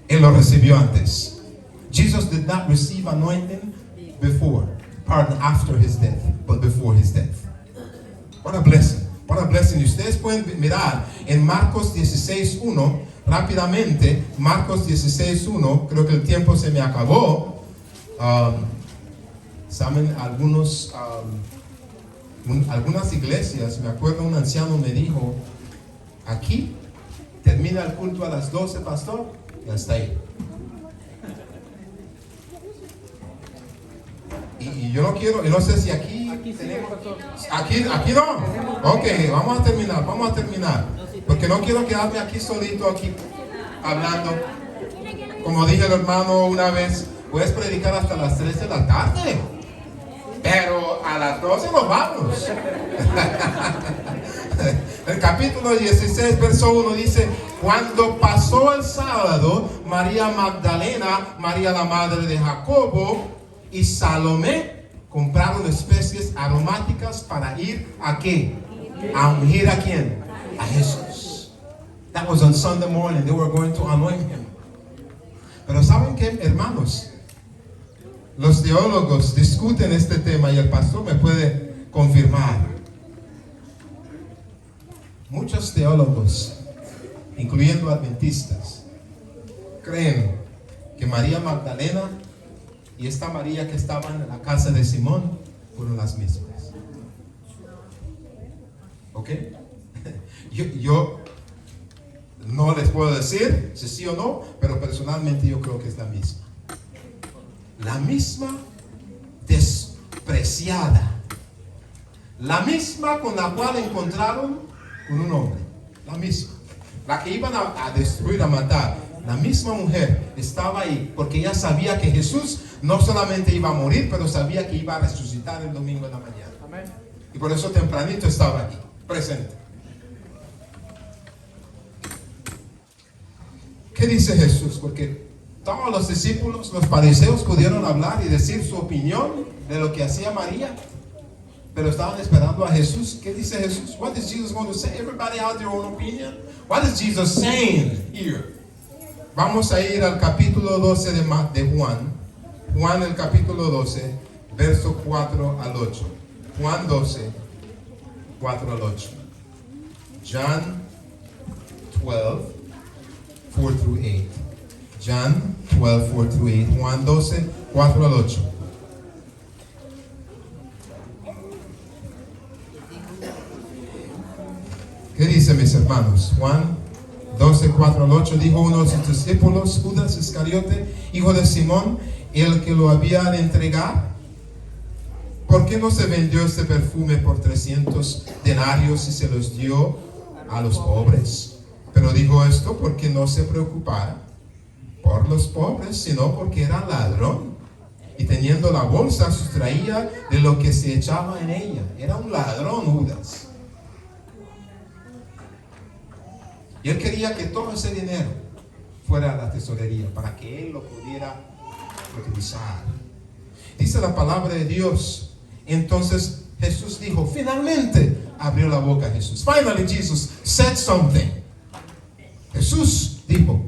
Él lo recibió antes. Jesus did not receive anointing after his death, but before his death. What a blessing. What a blessing. Y ustedes pueden mirar en Marcos 16:1 rápidamente. Marcos 16:1, creo que el tiempo se me acabó. Saben algunos algunas iglesias, me acuerdo un anciano me dijo, aquí termina el culto a las 12, pastor, y hasta ahí. Y yo no quiero, y no sé si aquí tenemos, aquí no. Ok, vamos a terminar. Porque no quiero quedarme aquí solito, aquí hablando. Como dije el hermano una vez, puedes predicar hasta las 3 de la tarde. Pero a las 12 nos vamos. El capítulo 16, verso 1 dice: cuando pasó el sábado, María Magdalena, María la madre de Jacobo y Salomé compraron especies aromáticas para ir ¿a qué? A ungir ¿a quién? A Jesús. That was on Sunday morning. They were going to anoint him. Pero ¿saben qué, hermanos? Los teólogos discuten este tema y el pastor me puede confirmar. Muchos teólogos, incluyendo adventistas, creen que María Magdalena y esta María que estaba en la casa de Simón fueron las mismas. ¿Ok? Yo no les puedo decir si sí o no, pero personalmente yo creo que es la misma. La misma despreciada. La misma con la cual encontraron con un hombre. La misma. La que iban a destruir, a matar. La misma mujer estaba ahí porque ella sabía que Jesús no solamente iba a morir, pero sabía que iba a resucitar el domingo en la mañana. Amén. Y por eso tempranito estaba aquí, presente. ¿Qué dice Jesús? Porque todos los discípulos, los fariseos pudieron hablar y decir su opinión de lo que hacía María, pero estaban esperando a Jesús. ¿Qué dice Jesús? What is Jesus going to say? Everybody has their own opinion. What is Jesus saying here? Vamos a ir al capítulo 12 de Juan. Juan, el capítulo 12, verso 4 al 8. Juan 12, 4 al 8. John 12, 4 through 8. John 12, 4 through 8. Juan 12, 4 al 8. ¿Qué dice, mis hermanos? Juan 12, 4 al 8. Dijo uno de sus discípulos, Judas Iscariote, hijo de Simón, el que lo había de entregar. ¿Por qué no se vendió este perfume por 300 denarios y se los dio a los pobres? Pero dijo esto porque no se preocupara por los pobres, sino porque era ladrón. Y teniendo la bolsa, sustraía de lo que se echaba en ella. Era un ladrón, Judas. Y él quería que todo ese dinero fuera a la tesorería para que él lo pudiera utilizar. Dice la palabra de Dios. Entonces Jesús dijo, finalmente abrió la boca Jesús. Finally Jesus said something. Jesús dijo,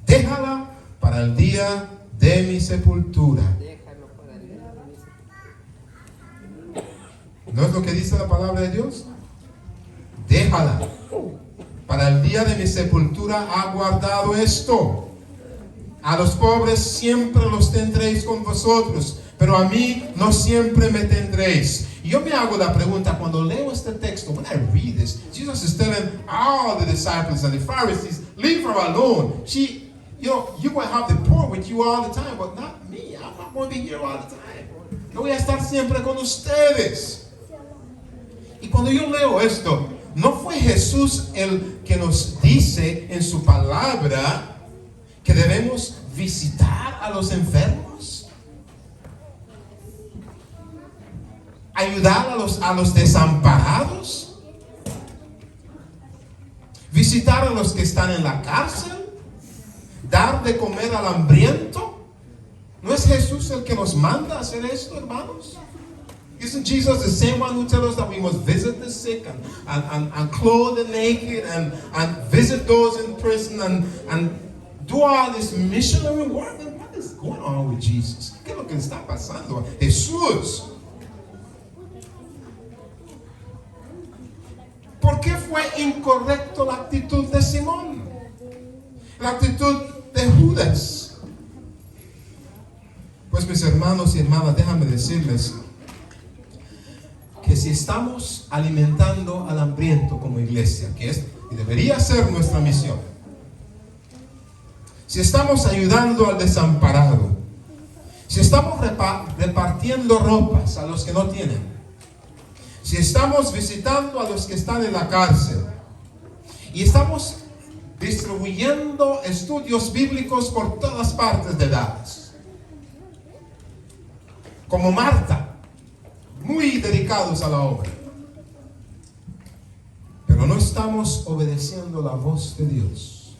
déjala para el día de mi sepultura. ¿No es lo que dice la palabra de Dios? Déjala. Para el día de mi sepultura ha guardado esto. A los pobres siempre los tendréis con vosotros, pero a mí no siempre me tendréis. Y yo me hago la pregunta cuando leo este texto, when I read this, Jesus is telling all the disciples and the Pharisees, leave her alone. You're going to have the poor with you all the time, but not me. I'm not going to be here all the time. Yo voy a estar siempre con ustedes. Y cuando yo leo esto, ¿no fue Jesús el que nos dice en su palabra que debemos visitar a los enfermos? Ayudar a los desamparados. Visitar a los que están en la cárcel. Dar de comer al hambriento. ¿No es Jesús el que nos manda a hacer esto, hermanos? Isn't Jesus the same one who tells us that we must visit the sick and clothe the naked and visit those in prison and do all this missionary work? And what is going on with Jesus? ¿Qué es lo que está pasando a Jesús? ¿Por qué fue incorrecto la actitud de Simón? La actitud de Judas. Pues mis hermanos y hermanas, déjame decirles que si estamos alimentando al hambriento como iglesia, que es y debería ser nuestra misión, si estamos ayudando al desamparado, si estamos repartiendo ropas a los que no tienen, si estamos visitando a los que están en la cárcel y estamos distribuyendo estudios bíblicos por todas partes de Dallas, como Marta, muy dedicados a la obra, pero no estamos obedeciendo la voz de Dios.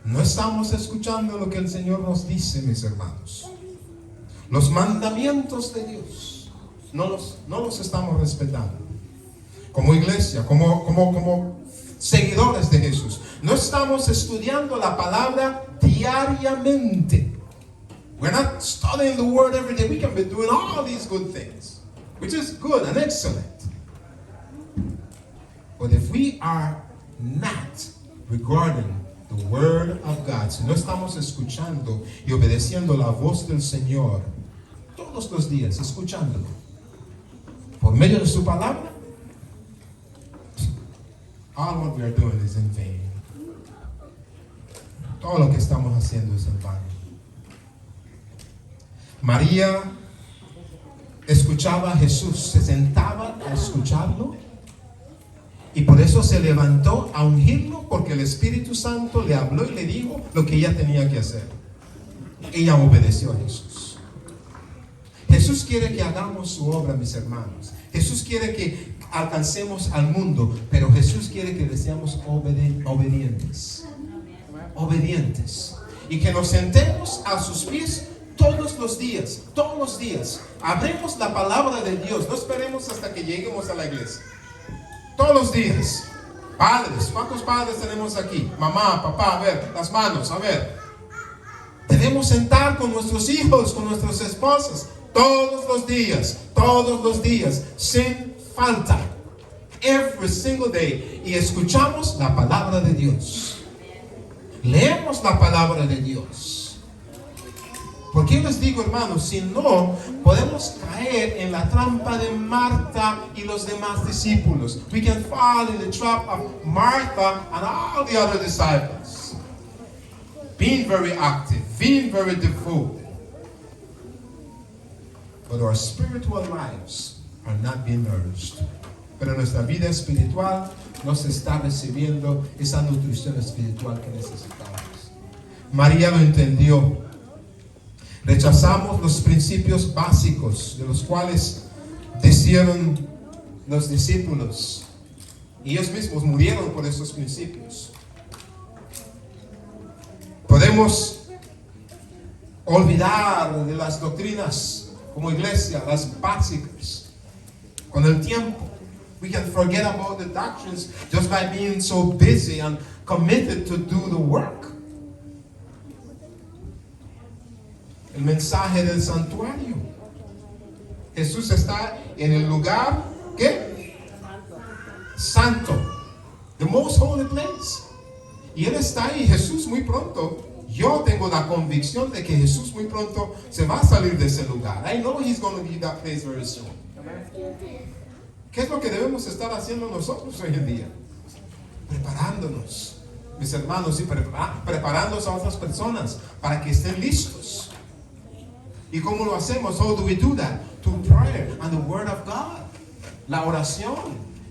No estamos escuchando lo que el Señor nos dice, mis hermanos. Los mandamientos de Dios no los estamos respetando. Como iglesia, como seguidores de Jesús, no estamos estudiando la palabra diariamente. We're not studying the word every day. We can be doing all these good things, which is good and excellent. But if we are not regarding the word of God, si no estamos escuchando y obedeciendo la voz del Señor todos los días, escuchándolo por medio de su palabra, all what we are doing is in vain. Todo lo que estamos haciendo es en vano. María escuchaba a Jesús, se sentaba a escucharlo y por eso se levantó a ungirlo, porque el Espíritu Santo le habló y le dijo lo que ella tenía que hacer. Ella obedeció a Jesús. Jesús quiere que hagamos su obra, mis hermanos. Jesús quiere que alcancemos al mundo, pero Jesús quiere que seamos obedientes. Obedientes. Y que nos sentemos a sus pies todos los días. Abremos la palabra de Dios. No esperemos hasta que lleguemos a la iglesia. Todos los días. Padres, ¿cuántos padres tenemos aquí? Mamá, papá, a ver, las manos, a ver. Debemos sentar con nuestros hijos, con nuestras esposas, todos los días, sin falta. Every single day. Y escuchamos la palabra de Dios. Leemos la palabra de Dios. Porque yo les digo, hermanos, si no, podemos caer en la trampa de Marta y los demás discípulos. We can fall in the trap of Martha and all the other disciples. Being very active, being very devoted. But our spiritual lives are not being nourished. Pero nuestra vida espiritual no se está recibiendo esa nutrición espiritual que necesitamos. María lo entendió. Rechazamos los principios básicos de los cuales decían los discípulos. Y ellos mismos murieron por esos principios. Podemos olvidar de las doctrinas como iglesia, las básicas, con el tiempo. We can forget about the doctrines just by being so busy and committed to do the work. El mensaje del santuario. Jesús está en el lugar, ¿qué? Santo. The most holy place. Y Él está ahí. Jesús muy pronto. Yo tengo la convicción de que Jesús muy pronto se va a salir de ese lugar. I know He's going to leave that place very soon. ¿Qué es lo que debemos estar haciendo nosotros hoy en día? Preparándonos, mis hermanos, y preparando a otras personas para que estén listos. ¿Y cómo lo hacemos? How do we do that? Through prayer and the word of God. La oración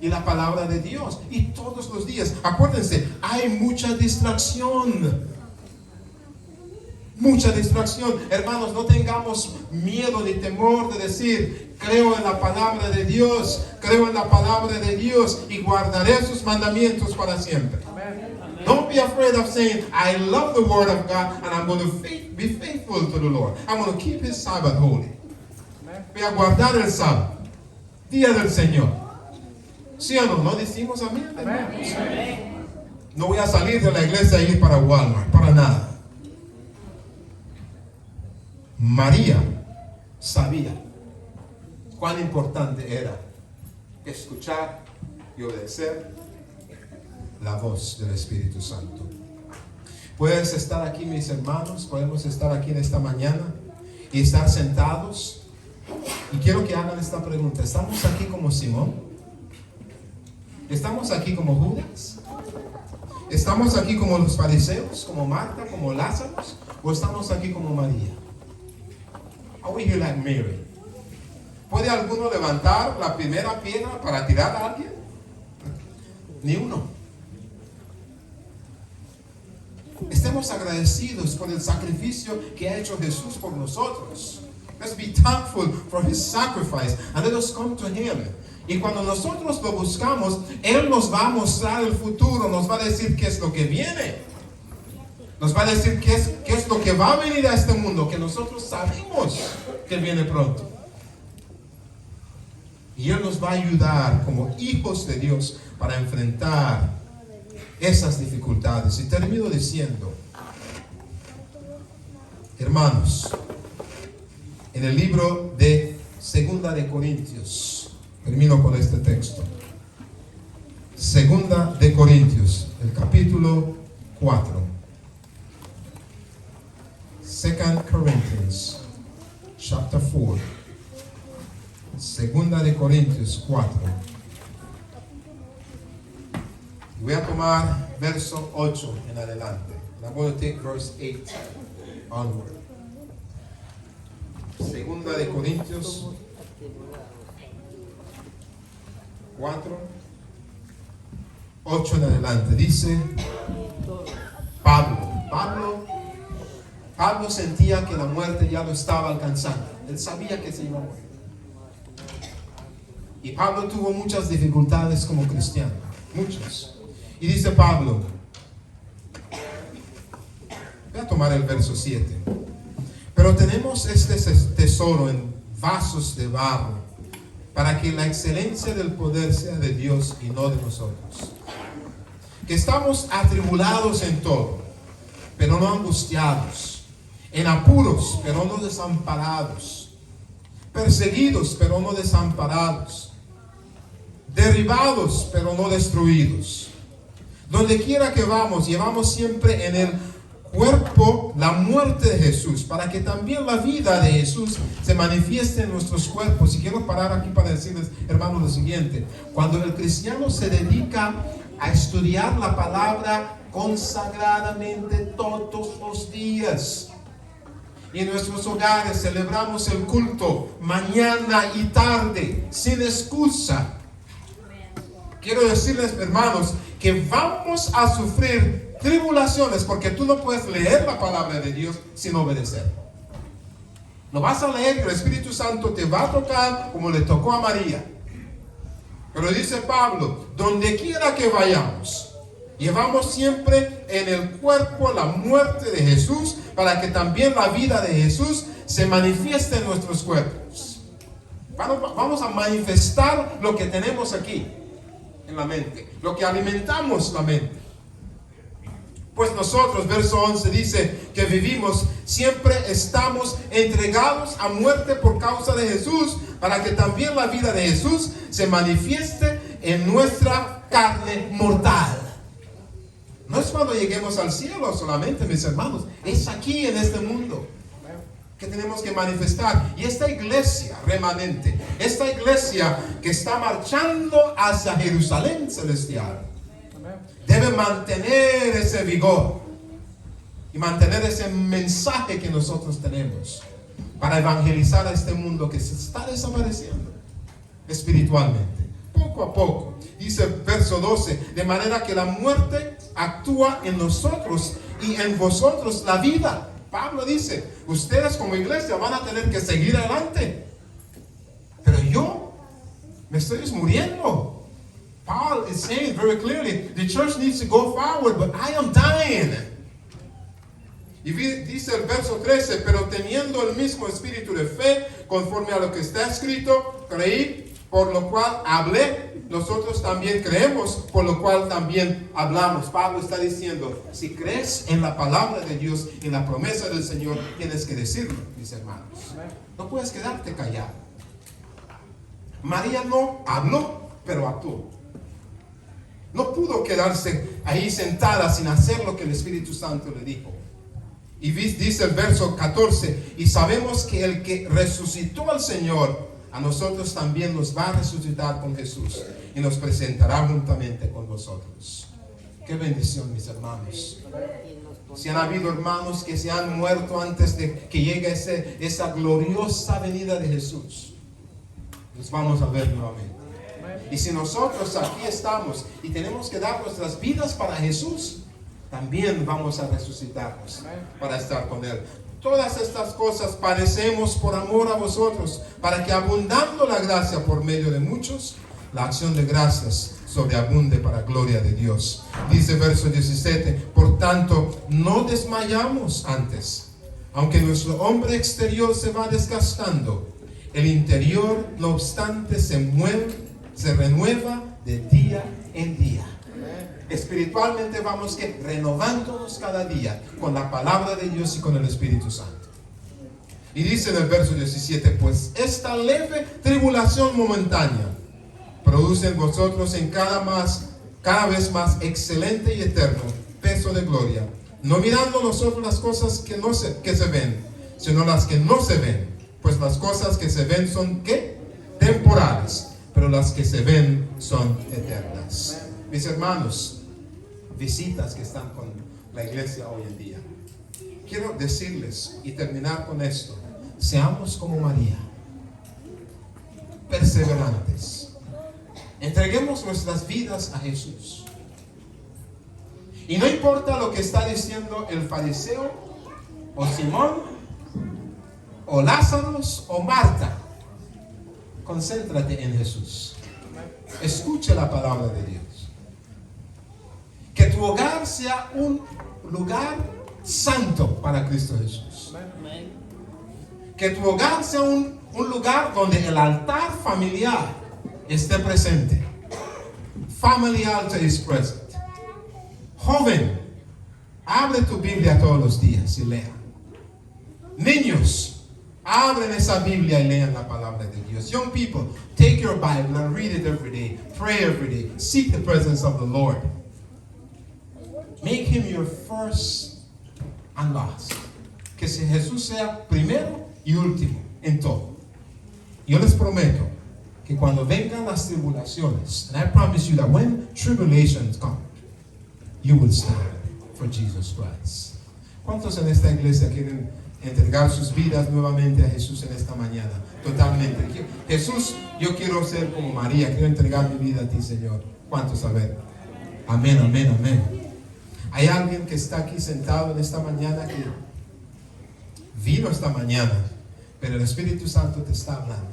y la palabra de Dios. Y todos los días, acuérdense, hay mucha distracción. Mucha distracción. Hermanos, no tengamos miedo ni temor de decir: creo en la palabra de Dios, creo en la palabra de Dios y guardaré sus mandamientos para siempre. Don't be afraid of saying, I love the word of God and I'm going to be faithful to the Lord. I'm going to keep His Sabbath holy. Voy a guardar el sábado, día del Señor. ¿Sí o no? ¿No decimos amén? No voy a salir de la iglesia y ir para Walmart, para nada. María sabía cuán importante era escuchar y obedecer la voz del Espíritu Santo. Puedes estar aquí, mis hermanos, podemos estar aquí en esta mañana y estar sentados Y quiero que hagan esta pregunta. ¿Estamos aquí como Simón? ¿Estamos aquí como Judas? ¿Estamos aquí como los fariseos, como Marta, como Lázaro? ¿O estamos aquí como María? Are we here like Mary? ¿Puede alguno levantar la primera piedra para tirar a alguien? Ni uno. Estemos agradecidos por el sacrificio que ha hecho Jesús por nosotros. Let's be thankful for His sacrifice and let us come to Him. Y cuando nosotros lo buscamos, Él nos va a mostrar el futuro, nos va a decir qué es lo que viene. Nos va a decir qué es lo que va a venir a este mundo, que nosotros sabemos que viene pronto. Y Él nos va a ayudar como hijos de Dios para enfrentar esas dificultades. Y termino diciendo, hermanos, en el libro de Segunda de Corintios, termino con este texto. Segunda de Corintios, el capítulo 4. Second Corinthians, chapter 4. Segunda de Corintios 4. Voy a tomar verso 8 en adelante. I'm going to take verse 8 onward. Segunda de Corintios 4, 8 en adelante. Dice Pablo sentía que la muerte ya lo estaba alcanzando. Él sabía que se iba a morir. Y Pablo tuvo muchas dificultades como cristiano. Muchas. Y dice Pablo, voy a tomar el verso 7. Pero tenemos este tesoro en vasos de barro, para que la excelencia del poder sea de Dios y no de nosotros. Que estamos atribulados en todo, pero no angustiados, en apuros, pero no desamparados, perseguidos, pero no desamparados, derribados, pero no destruidos. Donde quiera que vamos, llevamos siempre en el cuerpo la muerte de Jesús, para que también la vida de Jesús se manifieste en nuestros cuerpos. Y quiero parar aquí para decirles, hermanos, lo siguiente: cuando el cristiano se dedica a estudiar la palabra consagradamente todos los días, y en nuestros hogares celebramos el culto mañana y tarde sin excusa, quiero decirles, hermanos, que vamos a sufrir tribulaciones, porque tú no puedes leer la palabra de Dios sin obedecer. Lo vas a leer y el Espíritu Santo te va a tocar como le tocó a María. Pero dice Pablo, donde quiera que vayamos, llevamos siempre en el cuerpo la muerte de Jesús, para que también la vida de Jesús se manifieste en nuestros cuerpos. Vamos a manifestar lo que tenemos aquí en la mente, lo que alimentamos la mente. Pues nosotros, verso 11 dice que vivimos, siempre estamos entregados a muerte por causa de Jesús, para que también la vida de Jesús se manifieste en nuestra carne mortal. No es cuando lleguemos al cielo solamente, mis hermanos, es aquí en este mundo que tenemos que manifestar. Y esta iglesia remanente, esta iglesia que está marchando hacia Jerusalén celestial, debe mantener ese vigor y mantener ese mensaje que nosotros tenemos para evangelizar a este mundo que se está desapareciendo espiritualmente, poco a poco. Dice verso 12, de manera que la muerte actúa en nosotros y en vosotros la vida. Pablo dice, ustedes como iglesia van a tener que seguir adelante, pero yo me estoy muriendo. Paul is saying very clearly, the church needs to go forward, but I am dying. Y dice el verso 13, pero teniendo el mismo espíritu de fe, conforme a lo que está escrito, creí, por lo cual hablé, nosotros también creemos, por lo cual también hablamos. Pablo está diciendo, si crees en la palabra de Dios, en la promesa del Señor, tienes que decirlo, mis hermanos. No puedes quedarte callado. María no habló, pero actuó. No pudo quedarse ahí sentada sin hacer lo que el Espíritu Santo le dijo. Y dice el verso 14, y sabemos que el que resucitó al Señor a nosotros también nos va a resucitar con Jesús y nos presentará juntamente con vosotros. Qué bendición, mis hermanos. Si han habido hermanos que se han muerto antes de que llegue esa gloriosa venida de Jesús, los vamos a ver nuevamente. Y si nosotros aquí estamos y tenemos que dar nuestras vidas para Jesús, también vamos a resucitarnos para estar con Él. Todas estas cosas padecemos por amor a vosotros, para que abundando la gracia por medio de muchos, la acción de gracias sobreabunde para gloria de Dios. Dice verso 17, por tanto, no desmayamos antes, aunque nuestro hombre exterior se va desgastando, el interior, no obstante, se renueva de día en día. Espiritualmente vamos renovándonos cada día con la palabra de Dios y con el Espíritu Santo. Y dice en el verso 17, pues esta leve tribulación momentánea produce en vosotros cada vez más excelente y eterno peso de gloria, no mirando nosotros las cosas que se ven, sino las que no se ven, pues las cosas que se ven son ¿qué? Temporales, pero las que se ven son eternas. Mis hermanos, visitas que están con la iglesia hoy en día, quiero decirles y terminar con esto: seamos como María, perseverantes. Entreguemos nuestras vidas a Jesús. Y no importa lo que está diciendo el fariseo, o Simón, o Lázaro, o Marta, concéntrate en Jesús. Escucha la palabra de Dios. Que tu hogar sea un lugar santo para Cristo Jesús. Que tu hogar sea un lugar donde el altar familiar esté presente. Family altar is present. Joven, abre tu Biblia todos los días y lea. Niños, abren esa Biblia y lean la palabra de Dios. Young people, take your Bible and read it every day. Pray every day. Seek the presence of the Lord. Make Him your first and last. Que si Jesús sea primero y último en todo. Yo les prometo que cuando vengan las tribulaciones, and I promise you that when tribulations come, you will stand for Jesus Christ. ¿Cuántos en esta iglesia quieren entregar sus vidas nuevamente a Jesús en esta mañana? Totalmente. Jesús, yo quiero ser como María, quiero entregar mi vida a ti, Señor. ¿Cuántos? A ver. Amén, amén, amén. Hay alguien que está aquí sentado en esta mañana, que vino esta mañana, pero el Espíritu Santo te está hablando.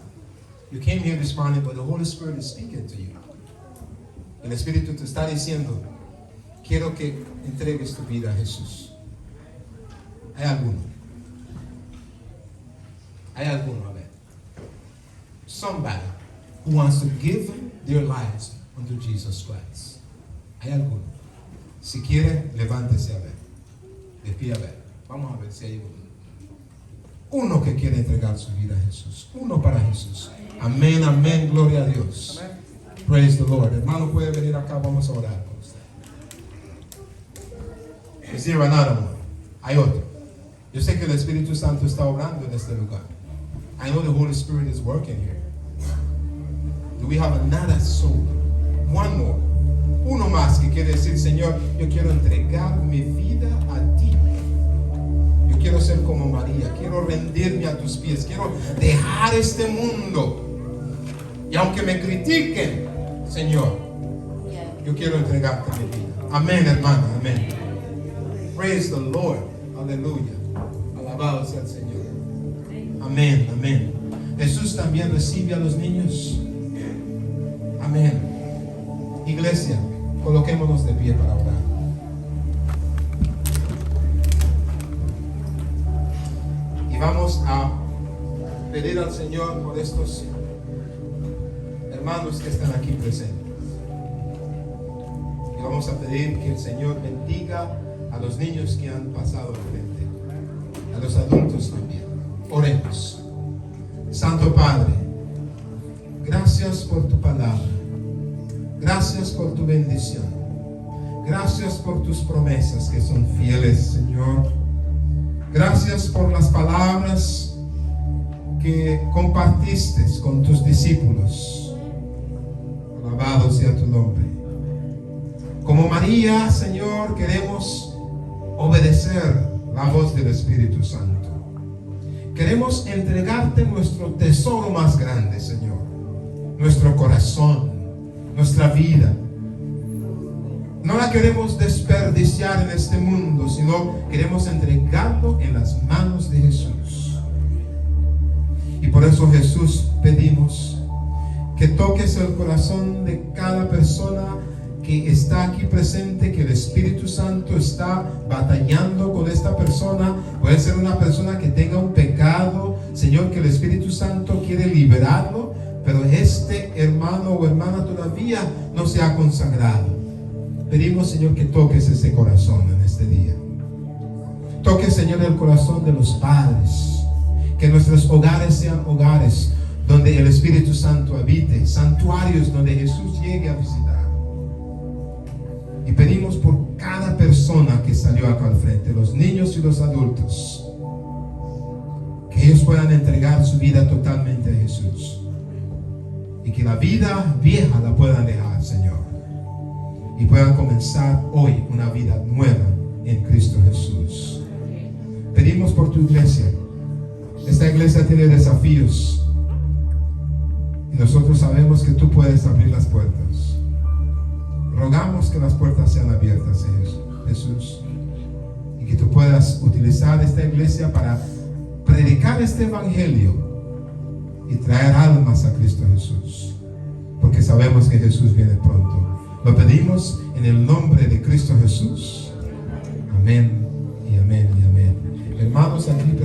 You came here this morning, but the Holy Spirit is speaking to you. El Espíritu te está diciendo, quiero que entregues tu vida a Jesús. ¿Hay alguno? ¿Hay alguno? A ver. Somebody who wants to give their lives unto Jesus Christ. ¿Hay alguno? Si quiere, levántese a ver. De pie a ver. Vamos a ver si hay uno. Uno que quiere entregar su vida a Jesús. Uno para Jesús. Amén, amén, gloria a Dios. Amén. Praise the Lord. Hermano, puede venir acá, vamos a orar con usted. Es decir, hay otro. Yo sé que el Espíritu Santo está obrando en este lugar. I know the Holy Spirit is working here. Do we have another soul? One more. Uno más que quiere decir, Señor, yo quiero entregar mi vida a ti. Yo quiero ser como María, quiero rendirme a tus pies, quiero dejar este mundo. Y aunque me critiquen, Señor, yo quiero entregarte mi vida. Amén, hermano, amén. Praise the Lord. Aleluya. Alabado sea el Señor. Amén, amén. Jesús también recibe a los niños. Amén. Iglesia, coloquémonos de pie para orar. Y vamos a pedir al Señor por estos hermanos que están aquí presentes. Y vamos a pedir que el Señor bendiga a los niños que han pasado al frente, a los adultos también. Oremos. Santo Padre, gracias por tu palabra. Gracias por tu bendición. Gracias por tus promesas que son fieles, Señor. Gracias por las palabras que que compartiste con tus discípulos. Alabado sea tu nombre. Como María, Señor, queremos obedecer la voz del Espíritu Santo. Queremos entregarte nuestro tesoro más grande, Señor. Nuestro corazón, nuestra vida. No la queremos desperdiciar en este mundo, sino queremos entregarlo en las manos de Jesús. Y por eso, Jesús, pedimos que toques el corazón de cada persona que está aquí presente, que el Espíritu Santo está batallando con esta persona. Puede ser una persona que tenga un pecado, Señor, que el Espíritu Santo quiere liberarlo, pero este hermano o hermana todavía no se ha consagrado. Pedimos, Señor, que toques ese corazón en este día. Toque, Señor, el corazón de los padres. Que nuestros hogares sean hogares donde el Espíritu Santo habite, santuarios donde Jesús llegue a visitar. Y pedimos por cada persona que salió acá al frente, los niños y los adultos, que ellos puedan entregar su vida totalmente a Jesús. Y que la vida vieja la puedan dejar, Señor. Y puedan comenzar hoy una vida nueva en Cristo Jesús. Pedimos por tu iglesia. Esta iglesia tiene desafíos. Y nosotros sabemos que tú puedes abrir las puertas. Rogamos que las puertas sean abiertas, Jesús. Y que tú puedas utilizar esta iglesia para predicar este evangelio y traer almas a Cristo Jesús. Porque sabemos que Jesús viene pronto. Lo pedimos en el nombre de Cristo Jesús. Amén y amén y amén. Hermanos aquí presentes.